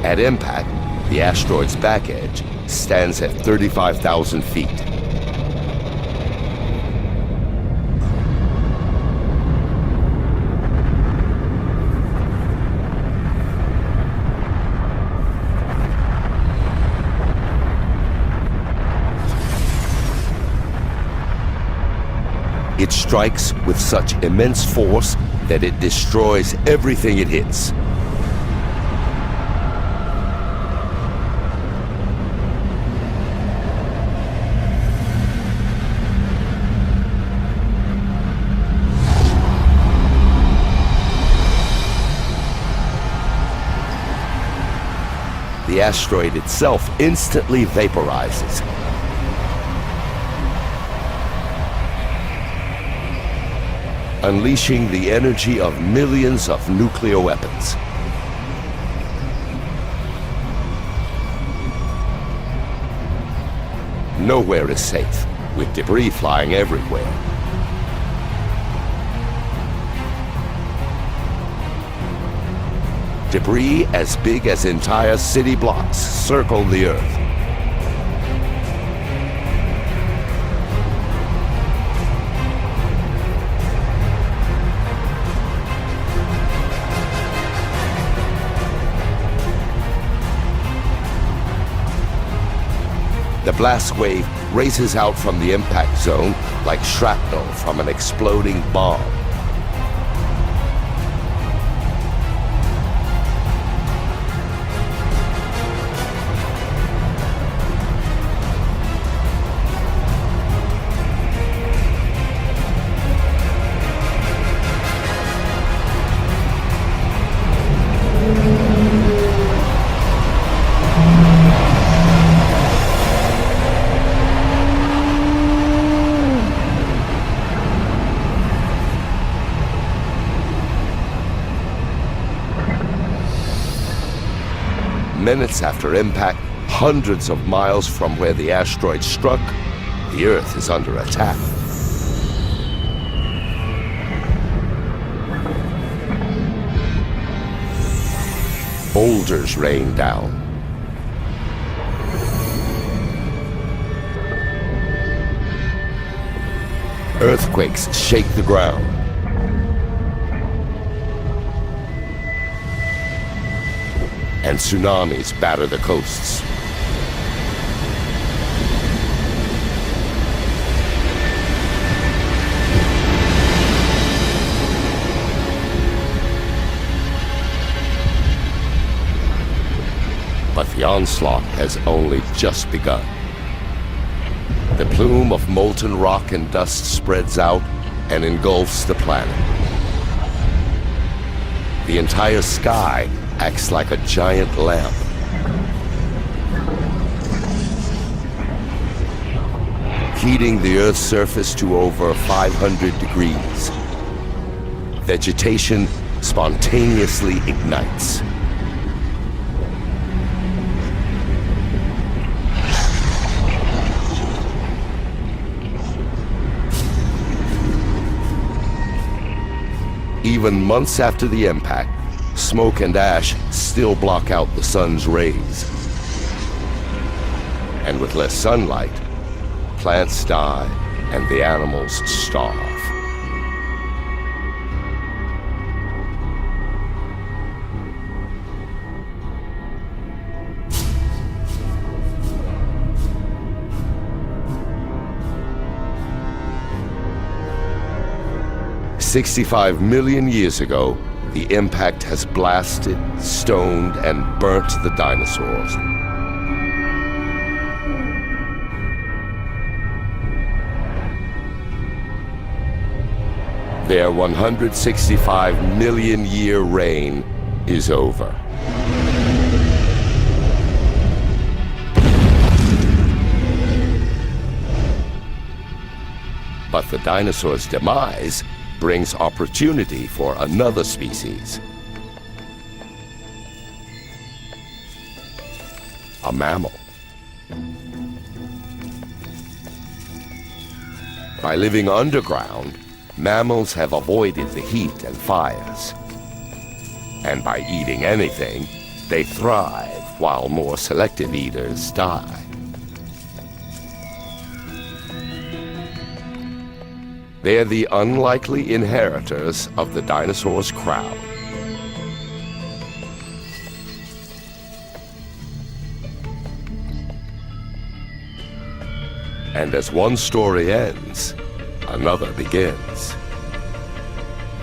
At impact, the asteroid's back edge stands at 35,000 feet. It strikes with such immense force that it destroys everything it hits. The asteroid itself instantly vaporizes. Unleashing the energy of millions of nuclear weapons. Nowhere is safe, with debris flying everywhere. Debris as big as entire city blocks circle the Earth. The blast wave races out from the impact zone like shrapnel from an exploding bomb. minutes after impact, hundreds of miles from where the asteroid struck, the Earth is under attack. Boulders rain down. Earthquakes shake the ground. And tsunamis batter the coasts. But the onslaught has only just begun. The plume of molten rock and dust spreads out and engulfs the planet. The entire sky acts like a giant lamp. Heating the Earth's surface to over 500 degrees. Vegetation spontaneously ignites. Even months after the impact, smoke and ash still block out the sun's rays. And with less sunlight, plants die and the animals starve. "65 million years ago, the impact has blasted, stoned, and burnt the dinosaurs. Their 165 million year reign is over. But the dinosaurs' demise brings opportunity for another species. A mammal. By living underground, mammals have avoided the heat and fires. And by eating anything, they thrive while more selective eaters die. They're the unlikely inheritors of the dinosaurs' crown. And as one story ends, another begins.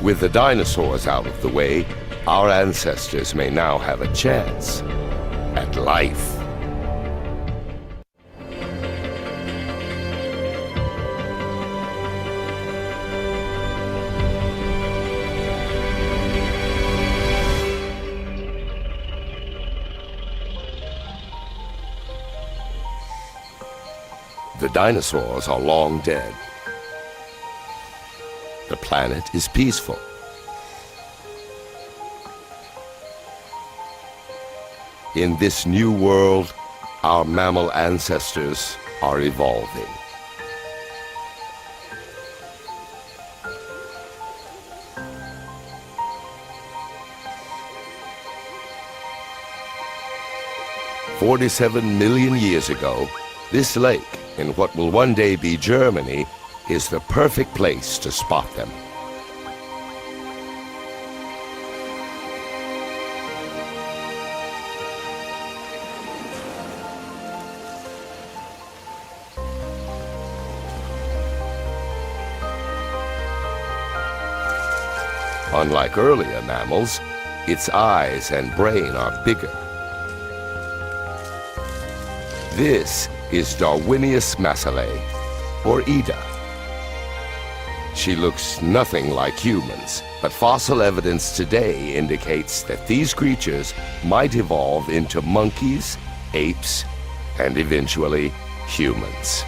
With the dinosaurs out of the way, our ancestors may now have a chance at life. The dinosaurs are long dead. The planet is peaceful. In this new world, our mammal ancestors are evolving. "47 million years ago, this lake, in what will one day be Germany, is the perfect place to spot them." Unlike earlier mammals, its eyes and brain are bigger. This is Darwinius massilae, or Ida. She looks nothing like humans, but fossil evidence today indicates that these creatures might evolve into monkeys, apes, and eventually humans.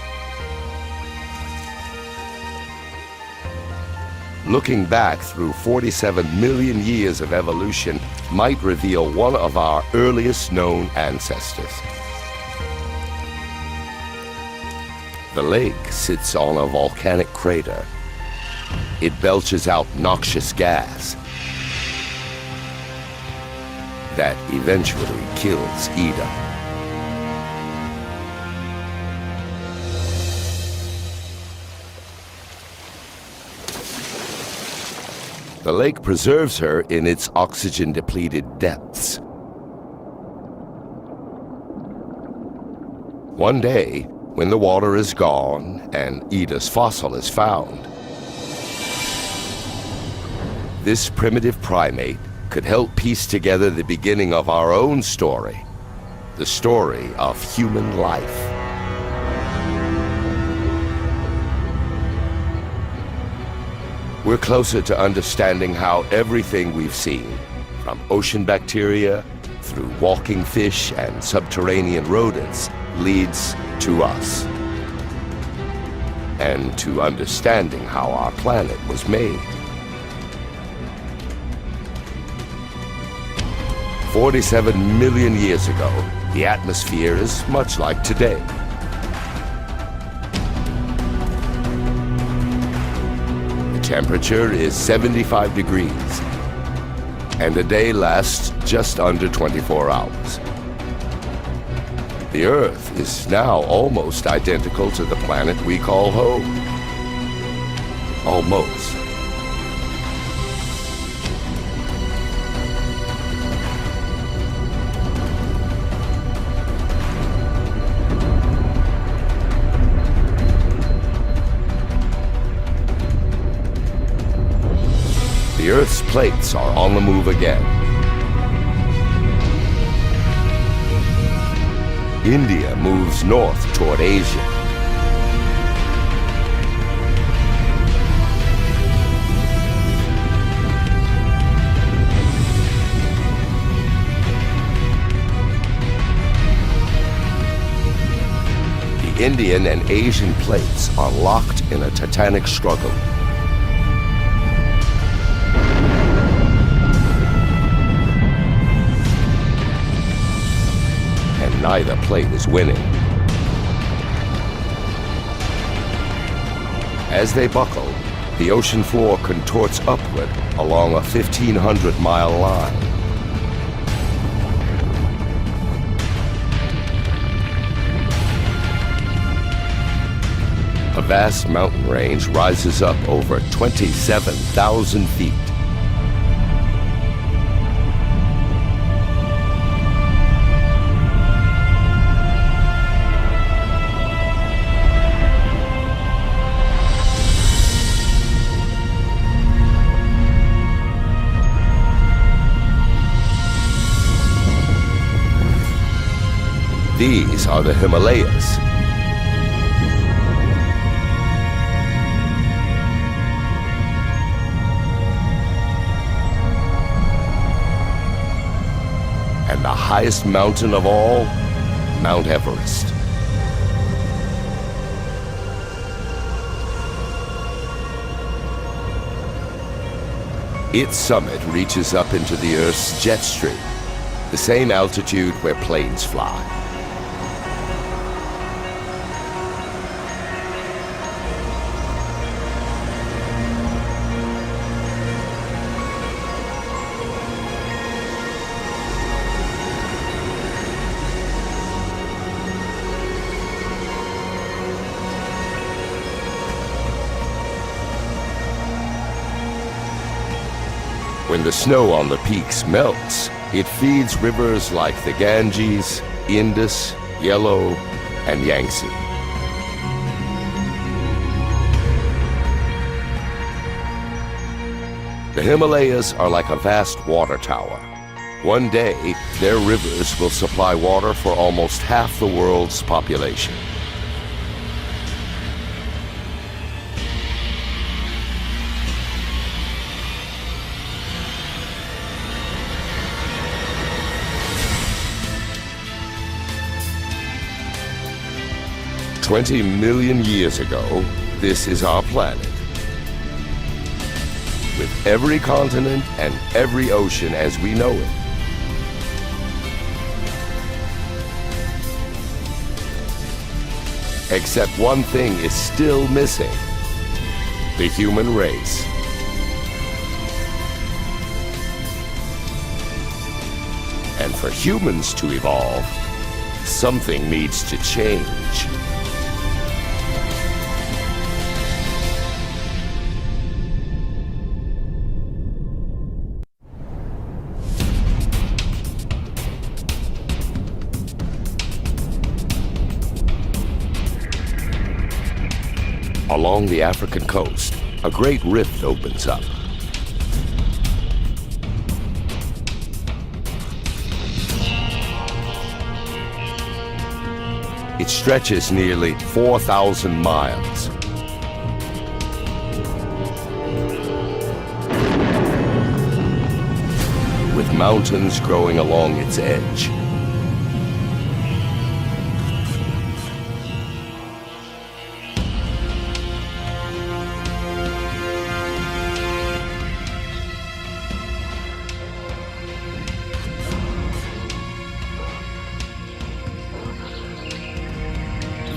Looking back through 47 million years of evolution might reveal one of our earliest known ancestors. The lake sits on a volcanic crater. It belches out noxious gas that eventually kills Ida. The lake preserves her in its oxygen-depleted depths. One day, when the water is gone and Ida's fossil is found, this primitive primate could help piece together the beginning of our own story, the story of human life. We're closer to understanding how everything we've seen, from ocean bacteria through walking fish and subterranean rodents, leads to us. And to understanding how our planet was made. 47 million years ago, the atmosphere is much like today. Temperature is 75 degrees, and a day lasts just under 24 hours. The Earth is now almost identical to the planet we call home. Almost. The Earth's plates are on the move again. India moves north toward Asia. The Indian and Asian plates are locked in a titanic struggle. Neither plate is winning. As they buckle, the ocean floor contorts upward along a 1,500-mile line. A vast mountain range rises up over 27,000 feet. These are the Himalayas. And the highest mountain of all, Mount Everest. Its summit reaches up into the Earth's jet stream, the same altitude where planes fly. When the snow on the peaks melts, it feeds rivers like the Ganges, Indus, Yellow, and Yangtze. The Himalayas are like a vast water tower. One day, their rivers will supply water for almost half the world's population. "20 million years ago, this is our planet. with every continent and every ocean as we know it. Except one thing is still missing: the human race. And for humans to evolve, something needs to change. Along the African coast, a great rift opens up. It stretches nearly 4,000 miles. With mountains growing along its edge.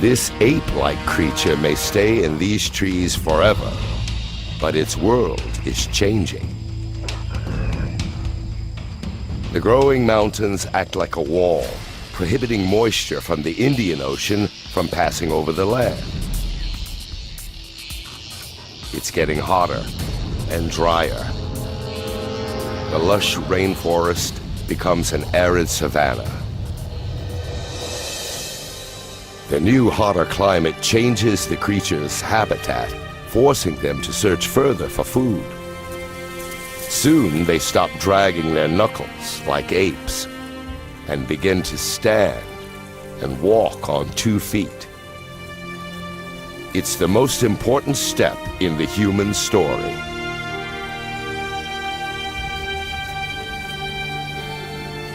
This ape-like creature may stay in these trees forever, but its world is changing. The growing mountains act like a wall, prohibiting moisture from the Indian Ocean from passing over the land. It's getting hotter and drier. The lush rainforest becomes an arid savanna. The new, hotter climate changes the creatures' habitat, forcing them to search further for food. Soon, they stop dragging their knuckles like apes and begin to stand and walk on 2 feet. It's the most important step in the human story.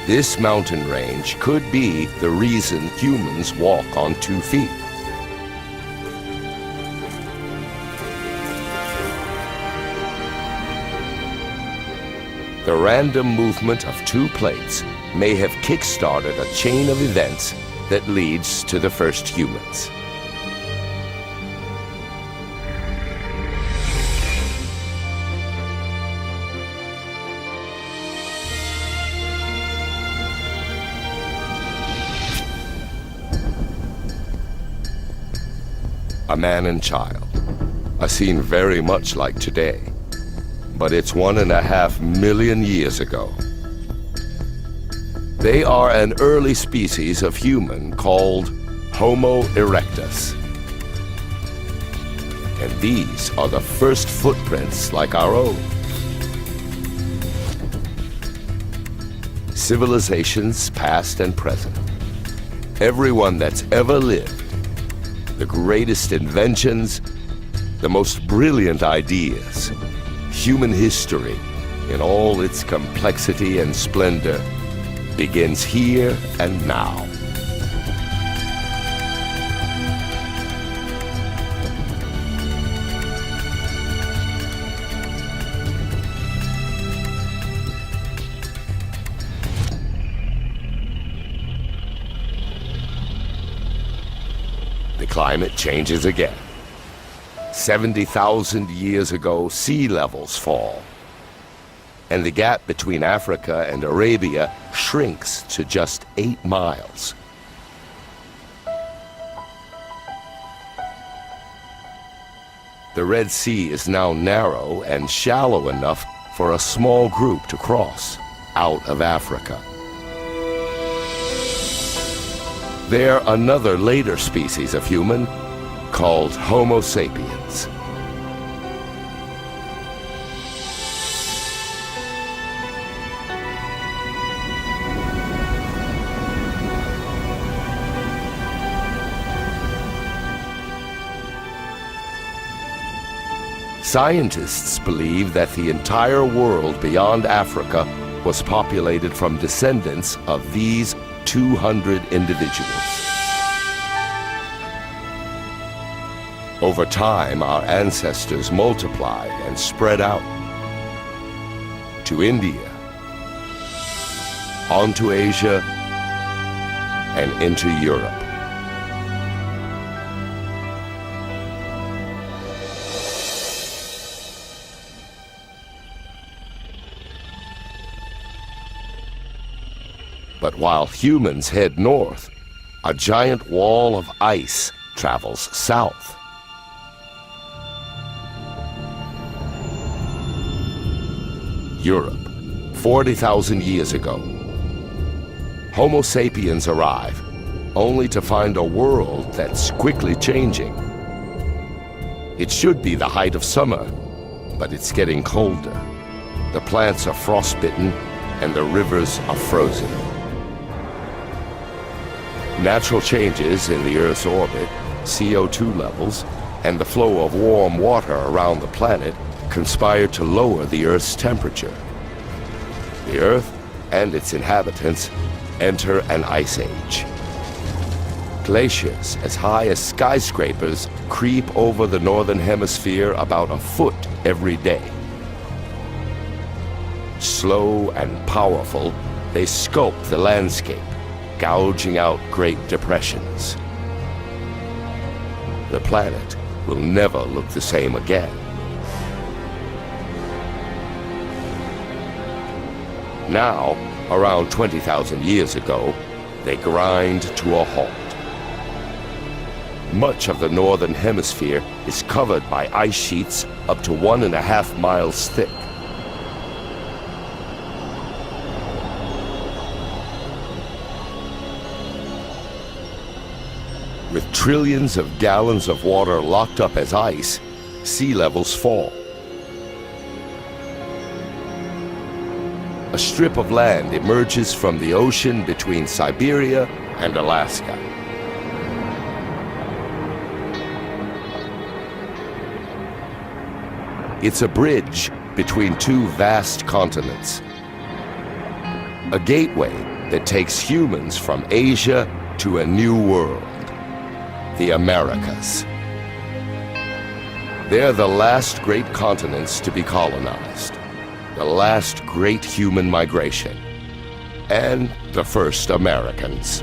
This mountain range could be the reason humans walk on 2 feet. The random movement of 2 plates may have kick-started a chain of events that leads to the first humans. A man and child, a scene very much like today, but it's 1.5 million years ago. They are an early species of human called Homo erectus. And these are the first footprints like our own. Civilizations past and present. Everyone that's ever lived. The greatest inventions, the most brilliant ideas, human history in all its complexity and splendor begins here and now. The climate changes again. 70,000 years ago, sea levels fall, and the gap between Africa and Arabia shrinks to just 8 miles. The Red Sea is now narrow and shallow enough for a small group to cross out of Africa. They're another later species of human called Homo sapiens. Scientists believe that the entire world beyond Africa was populated from descendants of these 200 individuals. Over time, our ancestors multiplied and spread out, to India, onto Asia, and into Europe. But while humans head north, a giant wall of ice travels south. Europe, 40,000 years ago. Homo sapiens arrive, only to find a world that's quickly changing. It should be the height of summer, but it's getting colder. The plants are frostbitten, and the rivers are frozen. Natural changes in the Earth's orbit, CO2 levels, and the flow of warm water around the planet conspire to lower the Earth's temperature. The Earth and its inhabitants enter an ice age. Glaciers as high as skyscrapers creep over the northern hemisphere about a foot every day. Slow and powerful, they sculpt the landscape, gouging out great depressions. The planet will never look the same again. Now, around 20,000 years ago, they grind to a halt. Much of the northern hemisphere is covered by ice sheets up to 1.5 miles thick. With trillions of gallons of water locked up as ice, sea levels fall. A strip of land emerges from the ocean between Siberia and Alaska. It's a bridge between two vast continents. A gateway that takes humans from Asia to a new world. The Americas. They're the last great continents to be colonized, the last great human migration, and the first Americans.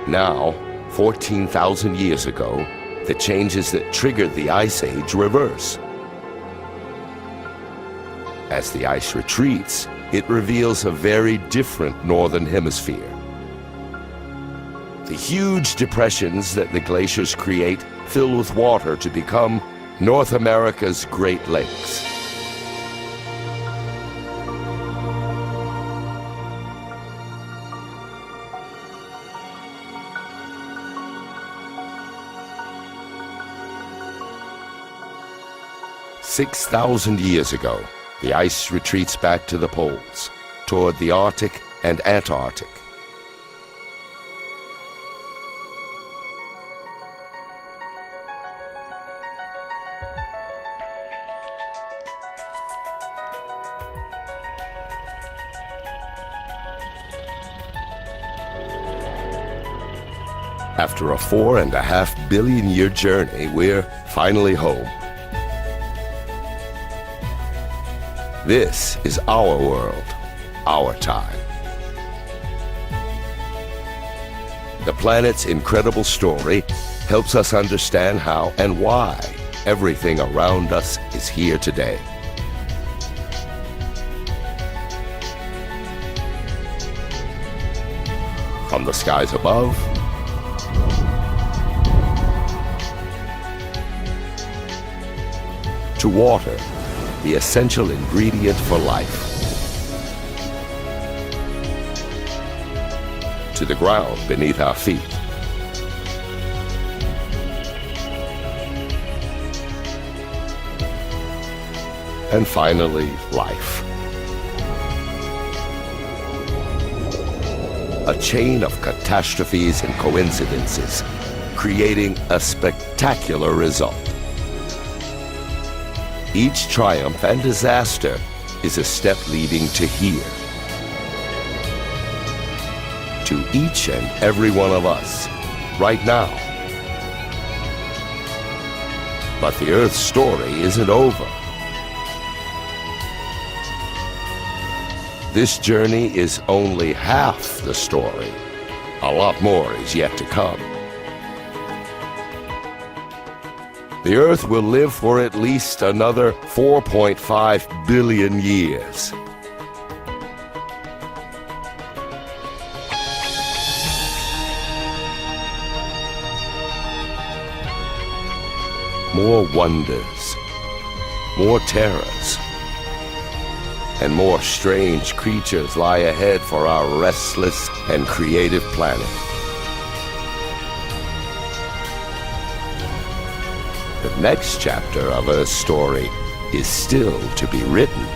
Now, 14,000 years ago, the changes that triggered the Ice Age reverse. As the ice retreats, it reveals a very different northern hemisphere. The huge depressions that the glaciers create fill with water to become North America's Great Lakes. "6,000 years ago, the ice retreats back to the poles, toward the Arctic and Antarctic. After a 4.5 billion year journey, we're finally home. This is our world, our time. The planet's incredible story helps us understand how and why everything around us is here today. From the skies above to water, the essential ingredient for life, to the ground beneath our feet, and finally, life. A chain of catastrophes and coincidences, creating a spectacular result. Each triumph and disaster is a step leading to here. to each and every one of us, right now. But the Earth's story isn't over. This journey is only half the story. A lot more is yet to come. The Earth will live for at least another 4.5 billion years. More wonders, more terrors, and more strange creatures lie ahead for our restless and creative planet. The next chapter of Earth's story is still to be written.